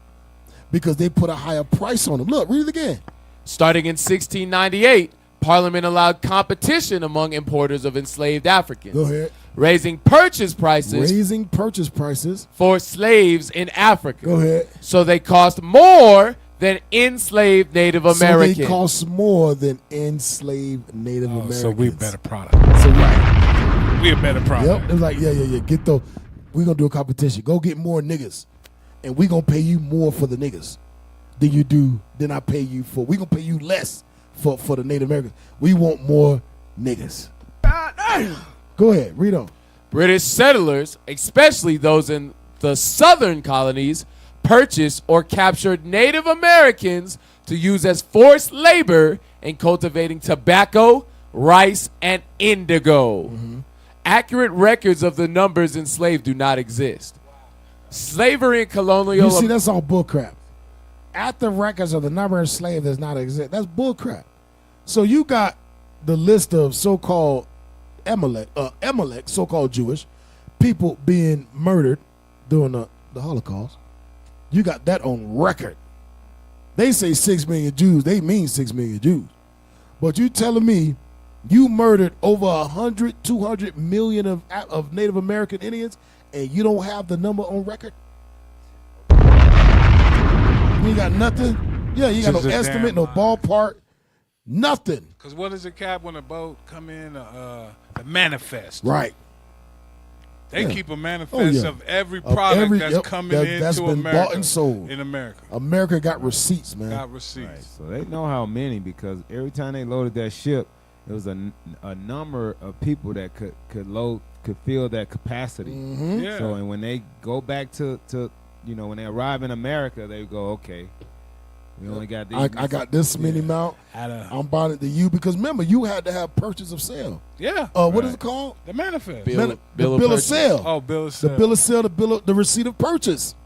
because they put a higher price on them. Look, read it again. Starting in 1698, Parliament allowed competition among importers of enslaved Africans. Go ahead. Raising purchase prices. Raising purchase prices for slaves in Africa. Go ahead. So they cost more than enslaved Native Americans. So they cost more than enslaved Native Americans. So we better product. So right. We a better product. Yep. It's like, yeah. Get the. We're gonna do a competition. Go get more niggas, and we're gonna pay you more for the niggas than you do. Than I pay you for. We're gonna pay you less for the Native Americans. We want more niggas. Go ahead. Read on. British settlers, especially those in the southern colonies, purchased or captured Native Americans to use as forced labor in cultivating tobacco, rice, and indigo. Accurate records of the numbers enslaved do not exist. Slavery and colonial... You see, that's all bullcrap. After records of the number of slaves does not exist. That's bullcrap. So you got the list of so-called Amalek, so-called Jewish people being murdered during the Holocaust. You got that on record. They say 6 million Jews. They mean 6 million Jews. But you telling me you murdered over 100, 200 million of Native American Indians and you don't have the number on record? You got nothing? Yeah, you got no estimate, no ballpark, nothing. Because what does it cap when a boat come in the manifest? Right. They keep a manifest of every product that's coming that's into been America bought and sold in America. America got receipts, man. Got receipts. Right. So they know how many because every time they loaded that ship, it was a number of people that could fill that capacity. Yeah. So and when they go back to when they arrive in America, they go, okay, we only got these. I got this many amount. I'm buying it to you because remember you had to have purchase of sale. Yeah. What is it called? The manifest. The bill of sale. Oh, bill of sale. The bill of sale. The receipt of purchase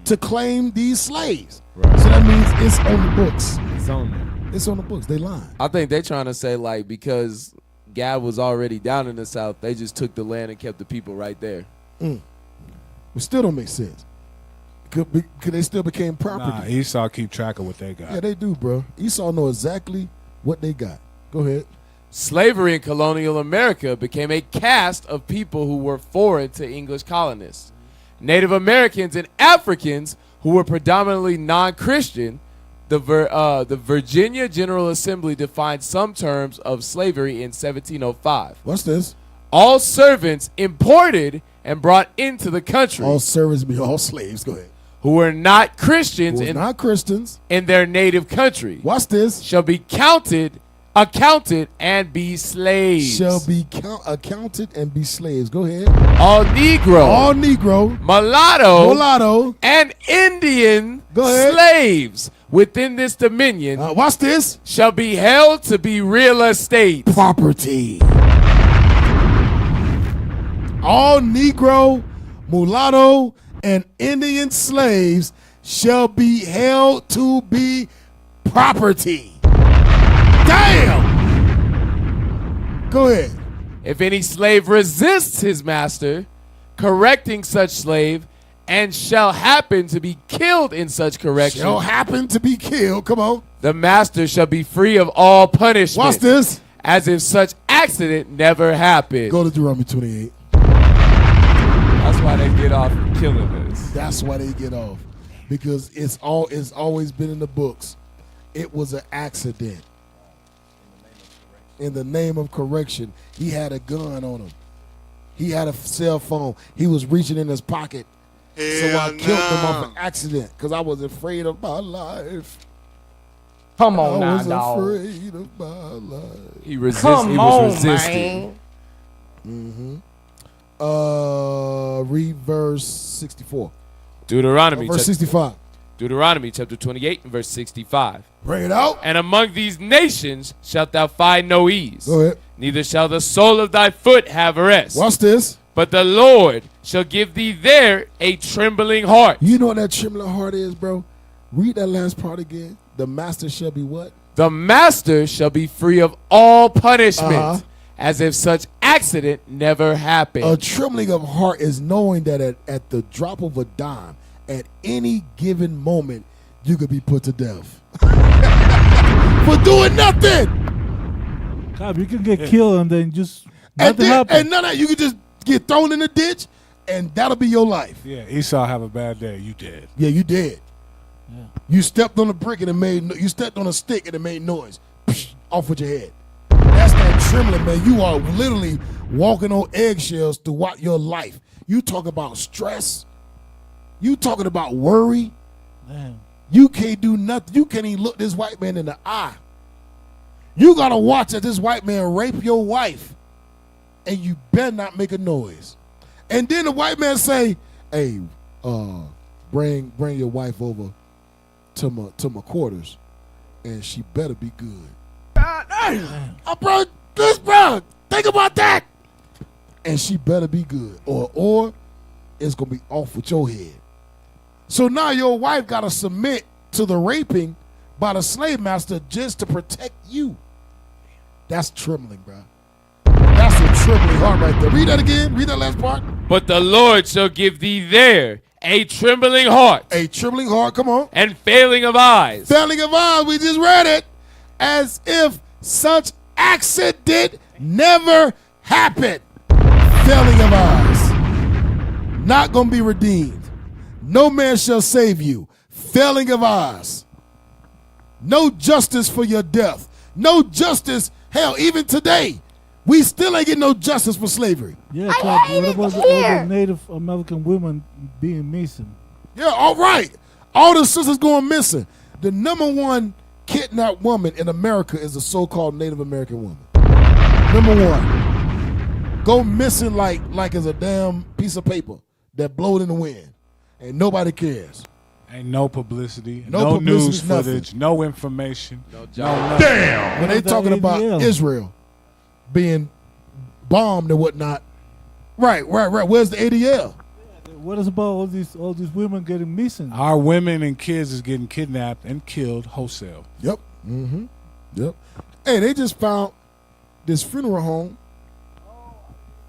to claim these slaves. Right. So that means it's on the books. It's on there. It's on the books. They lying. I think they're trying to say like because Gad was already down in the South, they just took the land and kept the people right there. It still don't make sense. Could they still became property? Nah, Esau keep track of what they got. Yeah, they do, bro. Esau know exactly what they got. Go ahead. Slavery in colonial America became a caste of people who were foreign to English colonists. Native Americans and Africans who were predominantly non-Christian. The Virginia General Assembly defined some terms of slavery in 1705. What's this? All servants imported and brought into the country. All servants be all slaves. Go ahead. Who were not Christians in their native country. What's this? Shall be accounted and be slaves. Shall be accounted and be slaves. Go ahead. All Negro, mulatto, and Indian slaves within this dominion. What's this? Shall be held to be real estate property. All Negro, mulatto, and Indian slaves shall be held to be property. Damn! Go ahead. If any slave resists his master, correcting such slave, and shall happen to be killed in such correction. Shall happen to be killed. Come on. The master shall be free of all punishment. What's this? As if such accident never happened. Go to Deuteronomy 28. why they get off killing us. That's why they get off. Because it's always been in the books. It was an accident. In the name of correction, he had a gun on him. He had a cell phone. He was reaching in his pocket. So I killed him off an accident because I was afraid of my life. Come on now, I was dog. afraid of my life. He was resisting. Read verse 64. Deuteronomy. Verse 65. Deuteronomy chapter 28 and verse 65. Bring it out. And among these nations shalt thou find no ease. Go ahead. Neither shall the sole of thy foot have rest. Watch this. But the Lord shall give thee there a trembling heart. You know what that trembling heart is, bro? Read that last part again. The master shall be what? The master shall be free of all punishment, as if such accident never happened. A trembling of heart is knowing that at the drop of a dime, at any given moment, you could be put to death. For doing nothing. God, you can get killed and then just And nothing happens. none of that. You can just get thrown in the ditch, and that'll be your life. Yeah, Esau have a bad day. You dead. Yeah, you dead. Yeah. You stepped on a brick and it made. You stepped on a stick and it made noise. Psh, off with your head. That's that trembling, man. You are literally walking on eggshells throughout your life. You talk about stress. You talking about worry. Man. You can't do nothing. You can't even look this white man in the eye. You gotta watch that this white man rape your wife, and you better not make a noise. And then the white man say, "Hey, bring your wife over to my quarters, and she better be good." Bro, think about that. And she better be good, or it's gonna be off with your head. So now your wife gotta submit to the raping by the slave master just to protect you. That's trembling, bro. That's a trembling heart right there. Read that again. Read that last part. But the Lord shall give thee there a trembling heart. A trembling heart, come on. And failing of eyes. Failing of eyes, we just read it. As if such accident never happened. Failing of eyes. Not going to be redeemed. No man shall save you. Failing of eyes. No justice for your death. No justice. Hell, even today, we still ain't getting no justice for slavery. Yeah, what about all the Native American women being missing? Yeah, all right. All the sisters going missing. The number one kidnapped woman in America is a so-called Native American woman. Number one. Go missing like it's a damn piece of paper that blowed in the wind. And nobody cares. Ain't no publicity, No publicity, news footage, no information. No Damn. When they talking about Israel being bombed and whatnot, right. Where's the ADL? What is about all these women getting missing? Our women and kids is getting kidnapped and killed wholesale. Yep. Mm-hmm. Yep. Hey, they just found this funeral home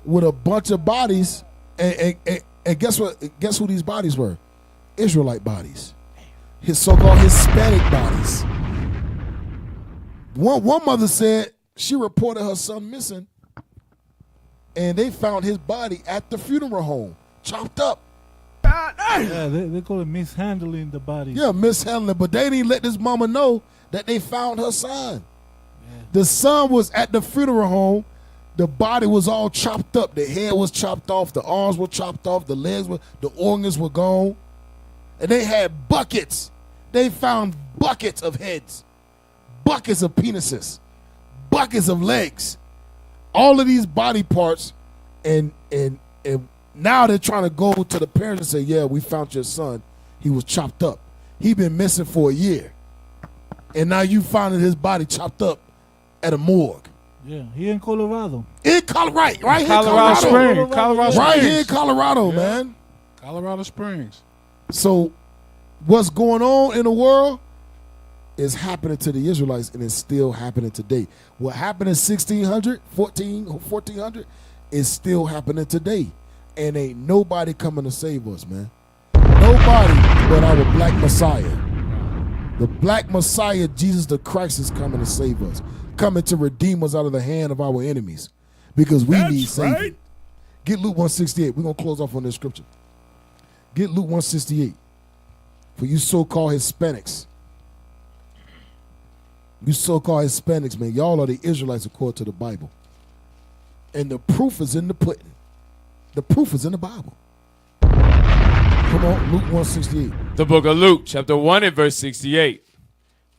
with a bunch of bodies, and guess what? Guess who these bodies were? Israelite bodies. His so-called Hispanic bodies. One mother said she reported her son missing, and they found his body at the funeral home, chopped up. Yeah, they call it mishandling the body. Yeah, mishandling, but they didn't let this mama know that they found her son. Yeah. The son was at the funeral home. The body was all chopped up. The head was chopped off. The arms were chopped off. The legs were, the organs were gone. And they had buckets. They found buckets of heads, buckets of penises, buckets of legs, all of these body parts. And now they're trying to go to the parents and say, yeah, we found your son. He was chopped up. He been missing for a year. And now you finding his body chopped up at a morgue. Yeah, he in Colorado. In Colorado, right here in Colorado Springs. Right here in Colorado, man. Colorado Springs. So what's going on in the world is happening to the Israelites, and it's still happening today. What happened in 1600, 1400 is still happening today. And ain't nobody coming to save us, man. Nobody but our black Messiah. The black Messiah, Jesus the Christ, is coming to save us, coming to redeem us out of the hand of our enemies, because we need saving. Get Luke 168. We're going to close off on this scripture. Get Luke 168. For you so-called Hispanics. You so-called Hispanics, man. Y'all are the Israelites according to the Bible. And the proof is in the pudding. The proof is in the Bible. Come on, Luke 168. The book of Luke, chapter 1 and verse 68.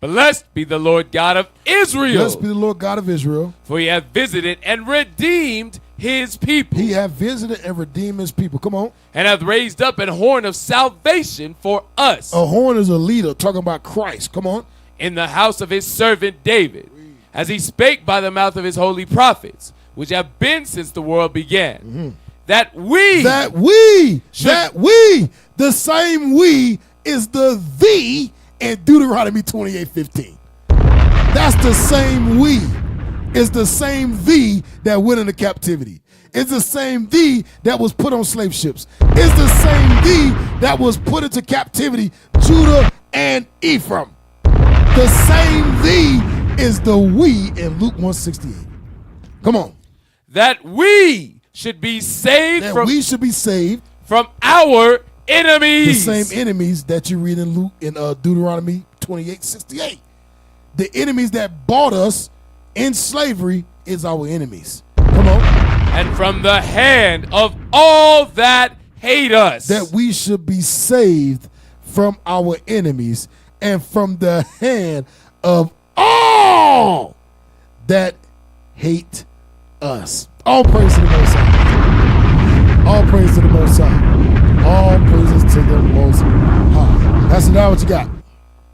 Blessed be the Lord God of Israel. Blessed be the Lord God of Israel. For he hath visited and redeemed his people. He hath visited and redeemed his people. Come on. And hath raised up an horn of salvation for us. A horn is a leader talking about Christ. Come on. In the house of his servant David, as he spake by the mouth of his holy prophets, which have been since the world began. Mm-hmm. That we, the same we is the thee in Deuteronomy 28:15. That's the same we. It's the same thee that went into captivity. It's the same thee that was put on slave ships. It's the same thee that was put into captivity, Judah and Ephraim. The same thee is the we in Luke 168. Come on. That we should be saved from our enemies. The same enemies that you read in Luke in Deuteronomy 28:68. The enemies that bought us in slavery is our enemies. Come on. And from the hand of all that hate us. That we should be saved from our enemies and from the hand of all that hate us. All praise to the Most High. All praise to the Most High. All praises to the Most High. That's now what you got.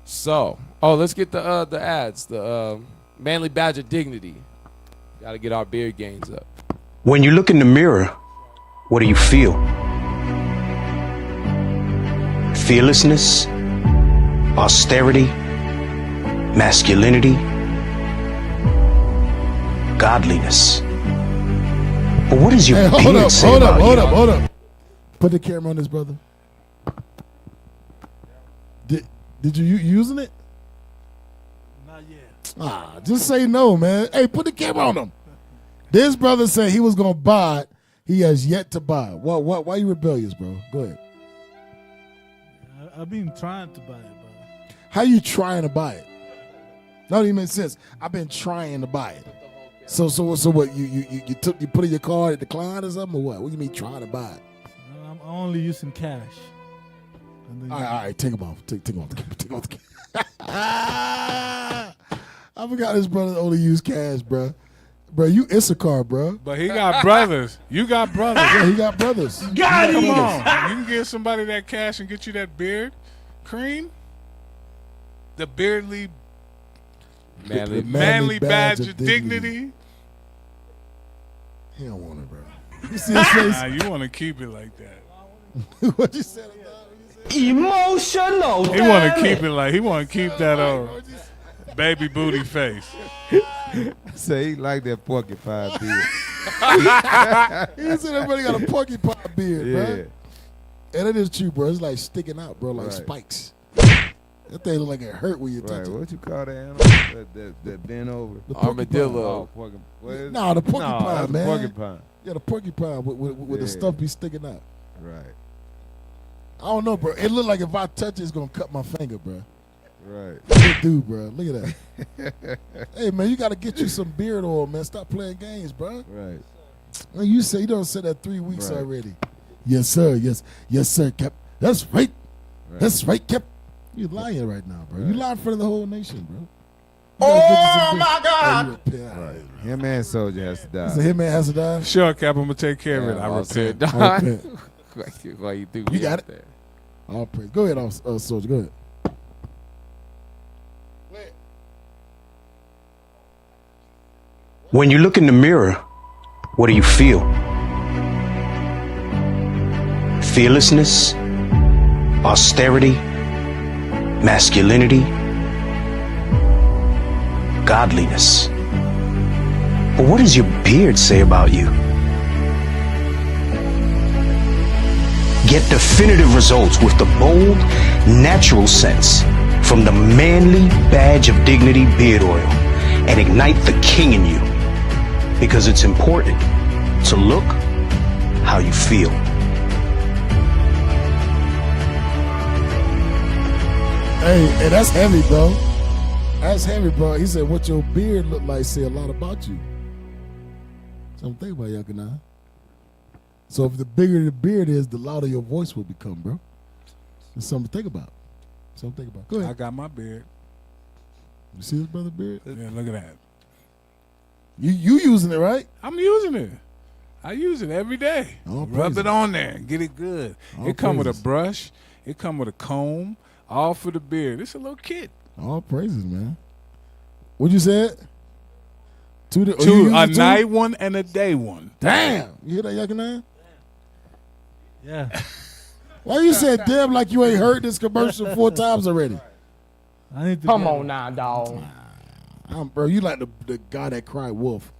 So, let's get the ads. The manly badge of dignity. Got to get our beard gains up. When you look in the mirror, what do you feel? Fearlessness, austerity, masculinity, godliness. But what does your beard say about you? Hold up. Put the camera on this, brother. Did you using it? Not yet. Just say no, man. Hey, put the camera on him. This brother said he was gonna buy it. He has yet to buy it. Why you rebellious, bro? Go ahead. I've been trying to buy it, bro. How you trying to buy it? That don't even make sense. I've been trying to buy it. So what? You put in your card, it declined or something, or what? What do you mean trying to buy it? I'm only using cash. All right, take them off. Take off the camera. I forgot this brother only use cash, bro. Bro, you Issachar, bro. But he got brothers. You got brothers. Yeah, he got brothers. Come on. You can give somebody that cash and get you that beard cream. The beardly manly badge of dignity. He don't want it, bro. You see his face? Nah, you want to keep it like that. What you said? Emotional. He want to keep it like, he want to keep that baby booty face. Say he like that porcupine beard. He said everybody got a porcupine beard, bro. And it is true, bro. It's like sticking out, bro, like spikes. That thing look like it hurt when you touch it. What you call that animal that bend over? The armadillo. No, the porcupine, man. Porcupine. Yeah, the porcupine with the stuff be sticking out. Right. I don't know, bro. It look like if I touch it, it's gonna cut my finger, bro. Right. Good dude, bro. Look at that. Hey, man, you got to get you some beard oil, man. Stop playing games, bro. Right. Well, you don't say that 3 weeks already. Yes, sir. Yes, sir, Cap. That's right. That's right, Cap. You lying right now, bro. You lying in front of the whole nation, bro. Oh, my God. Right. Him and Soldier has to die. So him man has to die? Sure, Cap. I'm going to take care of it. I repent. Why you do? You got it. There. All praise. Go ahead, Soldier. Go ahead. When you look in the mirror, what do you feel? Fearlessness, austerity, masculinity, godliness. But what does your beard say about you? Get definitive results with the bold, natural scents from the Manly Badge of Dignity Beard Oil and ignite the king in you. Because it's important to look how you feel. Hey, that's heavy, bro. That's heavy, bro. He said, what your beard look like say a lot about you. Something to think about, Yakana. So if the bigger the beard is, the louder your voice will become, bro. It's something to think about. Something to think about. Go ahead. I got my beard. You see his brother's beard? Yeah, look at that. You using it, right? I'm using it. I use it every day. All Rub praises. it on there and get it good. All It come with a praises. brush. It come with a comb. All for the beard. It's a little kit. All praises, man. What you said? Two, a night one and a day one. Damn. You hear that, Yakana? Yeah. Why you said damn like you ain't heard this commercial 4 times already? I need to Come get on it. now, dog. Bro, you like the guy that cried wolf.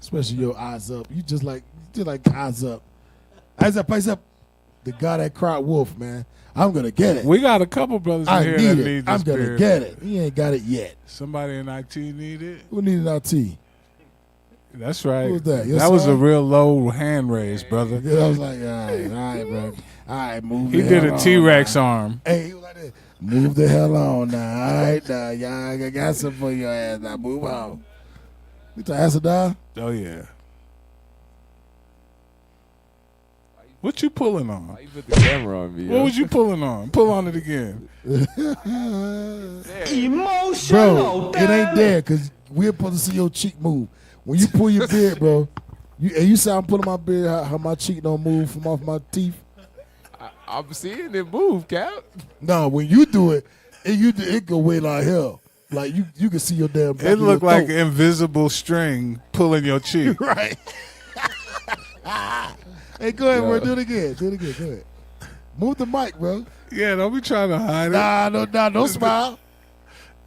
Especially your eyes up. You just like eyes up. Eyes up, eyes up. The guy that cried wolf, man. I'm gonna get it. We got a couple brothers in I here need that it. need this I'm gonna beard. get it. He ain't got it yet. Somebody in IT need it. Who needed IT? That's right. Who was that? Your That was a son? real low hand raise, brother. Yeah, I was like, all right, bro. All right, move. He the did hell a on T-Rex now. arm. Hey, he was like that. Move the hell on now. All right, now, y'all. I got something for your ass. Now, move on. You to ask a die? Oh yeah. What you pulling on? Why you put the camera on me? What was you pulling on? Pull on it again. Bro, it ain't there because we're supposed to see your cheek move. When you pull your beard, bro, you see how I'm pulling my beard, how my cheek don't move from off my teeth? I'm seeing it move, Cap. No, when you do it, it go way like hell. Like you can see your damn back It of looked your like throat. invisible string pulling your cheek. Right. Hey, go ahead, bro. Yo. Do it again. Do it again. Go ahead. Move the mic, bro. Yeah, don't be trying to hide it. Nah, don't smile.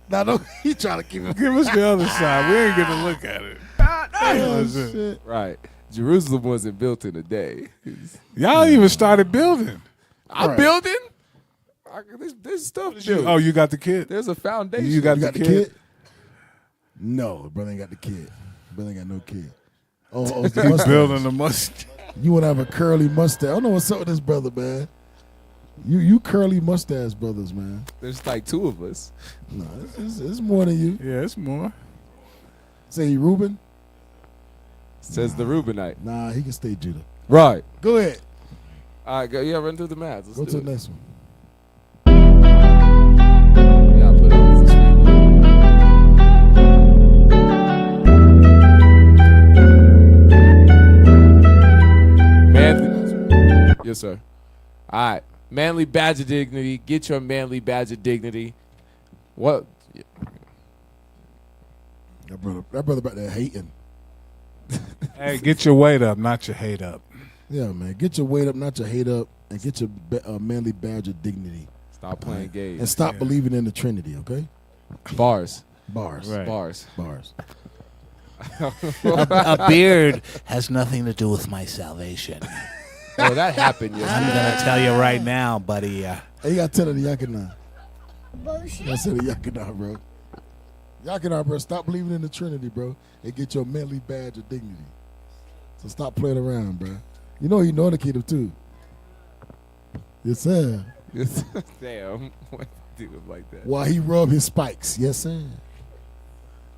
Nah, don't. He trying to keep it. Give us the other side. We ain't gonna look at it. That's it. Shit. Right. Jerusalem wasn't built in a day. Y'all even started building. I'm Right. building. There's stuff built. Oh, you got the kid? There's a foundation. You got the kid? No, brother ain't got the kid. Brother ain't got no kid. Oh, it's the He's mustache. building the mustache. You want to have a curly mustache. I don't know what's up with this brother, man. You curly mustache brothers, man. There's like 2 of us. No, it's more than you. Yeah, it's more. Say Reuben? Says the Reubenite. Nah, he can stay Judah. Right. Go ahead. All right, go. Yeah, run through the math. Let's Go do to it. the next one. Yeah, I'll put it on the screen. Yes, sir. All right. Manly badge of dignity. Get your manly badge of dignity. What? That brother back there hating. Hey, get your weight up, not your hate up. Yeah, man. Get your weight up, not your hate up, and get your manly badge of dignity. Stop playing games. And stop believing in the Trinity, okay? Bars. Bars. Right. Bars. Bars. A beard has nothing to do with my salvation. Well, that happened I'm yesterday. going to tell you right now, buddy. Hey, you got to tell the Yakina. You got to tell the Yakina, bro. Yakina, bro, stop believing in the Trinity, bro, and get your manly badge of dignity. So stop playing around, bro. You know he know the kingdom, too. Yes, sir. Damn. Why do it like that? While he rub his spikes. Yes, sir.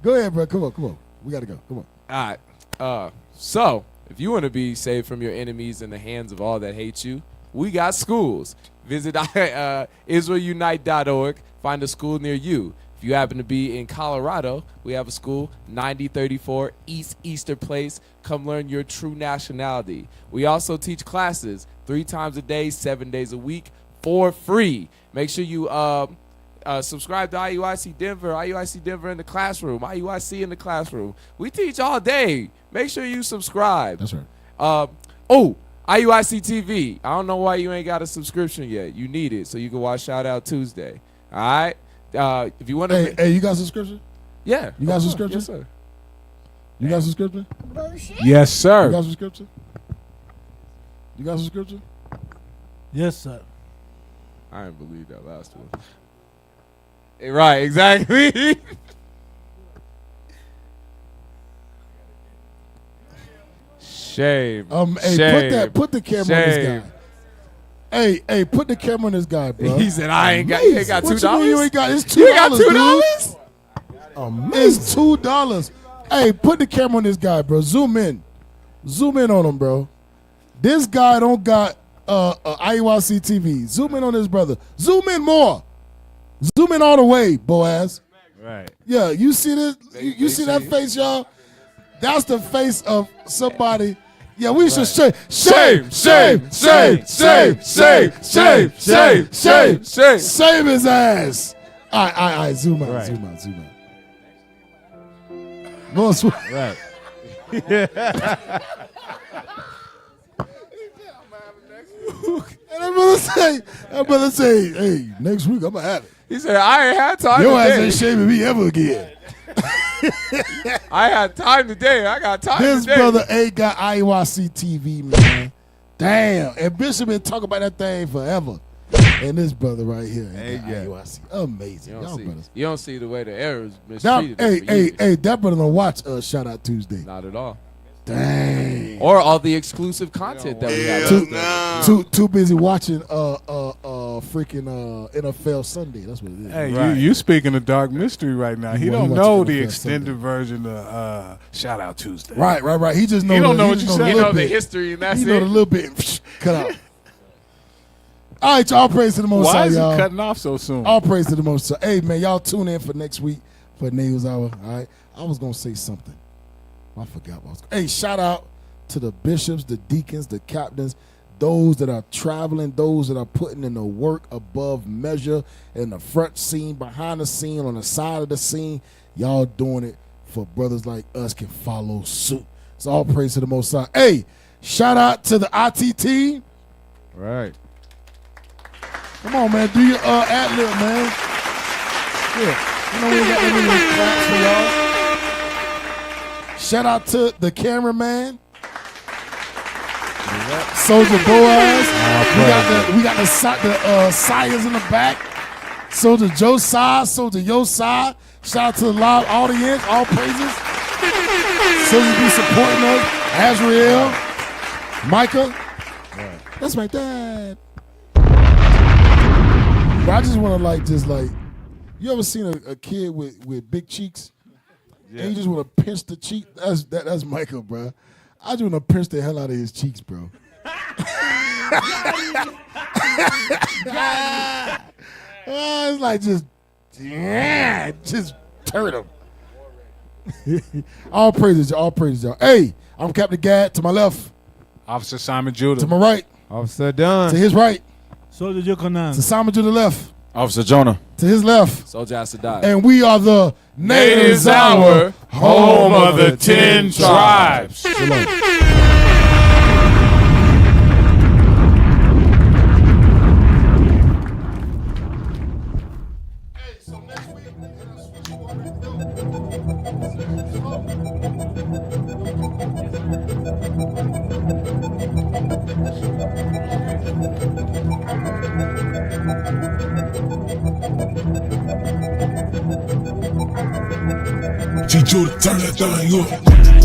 Go ahead, bro. Come on. We got to go. Come on. All right. So, if you want to be saved from your enemies in the hands of all that hate you, we got schools. Visit IsraelUnite.org. Find a school near you. If you happen to be in Colorado, we have a school, 9034 East Easter Place. Come learn your true nationality. We also teach classes 3 times a day, 7 days a week for free. Make sure you subscribe to IUIC Denver in the classroom, IUIC in the classroom. We teach all day. Make sure you subscribe. That's right. IUIC TV. I don't know why you ain't got a subscription yet. You need it so you can watch Shout Out Tuesday. All right? If you want to... Hey, you got a subscription? Yeah. You got a subscription? Yes, sir. You got a subscription? Yes, sir. You got a subscription? You got a subscription? Yes, sir. I didn't believe that last one. Right, exactly. Shame. Hey, Shame. put the camera on this guy. Hey, put the camera on this guy, bro. He said, "I ain't got. You ain't got $2. What you mean you ain't got? It's $2. You got $2. $2? It's $2. Hey, put the camera on this guy, bro. Zoom in on him, bro. This guy don't got IUIC TV. Zoom in on this brother. Zoom in more. Zoom in all the way, Boaz. Right. Yeah, you see this? You see that face, y'all? That's the face of somebody. Yeah, we should shame his ass. All right, zoom out. Right. And I'm gonna say, hey, next week I'm gonna have it. He said, "I ain't had time Your today. ass ain't shaming me ever again." I had time today. I got time This today." brother ain't got IUIC TV, man. Damn. And Bishop been talking about that thing forever. And this brother right here ain't got IUIC. Amazing. You don't see the way the errors mistreated him. Hey, that brother don't watch Shout Out Tuesday. Not at all. Dang. Or all the exclusive content that we have. Too busy watching freaking NFL Sunday. That's what it is. Hey, you speaking of dark mystery right now. He don't watching know NFL the extended version of Shout Out Tuesday. Right. He just knows. He don't know what you said. He know the history, and that's he it. know the little bit. Cut out. All right, y'all praise to the Most High, Why is y'all. it cutting off so soon? All praise to the Most High. Hey, man, y'all tune in for next week for News Hour. All right. I was going to say something. I forgot what I was going to say. Hey, shout out to the bishops, the deacons, the captains, those that are traveling, those that are putting in the work above measure in the front scene, behind the scene, on the side of the scene. Y'all doing it for brothers like us can follow suit. So all praise to the Most High. Hey, shout out to the IT team. Right. Come on, man. Do your ad-lib, man. Yeah. You know we got them in claps for y'all. Shout out to the cameraman. Soldier Boaz. We got the Sires in the back. Soldier Josiah, Soldier Yosai. Shout out to the live audience. All praises. Soldiers be supporting us. Azrael. Micah. That's my dad. But I just want to you ever seen a kid with big cheeks? Yeah. And you just want to pinch the cheek? That's Michael, bro. I just want to pinch the hell out of his cheeks, bro. It's like just turn him. All praises, y'all. Hey, I'm Captain Gad. To my left, Officer Simon Judah. To my right, Officer Dunn. To his right, Soldier Jokanan. To Simon to the left, Officer Jonah. To his left, Soldier Asadai. And we are the Natives Hour, home of the 10 tribes. Teach you to turn that thing up.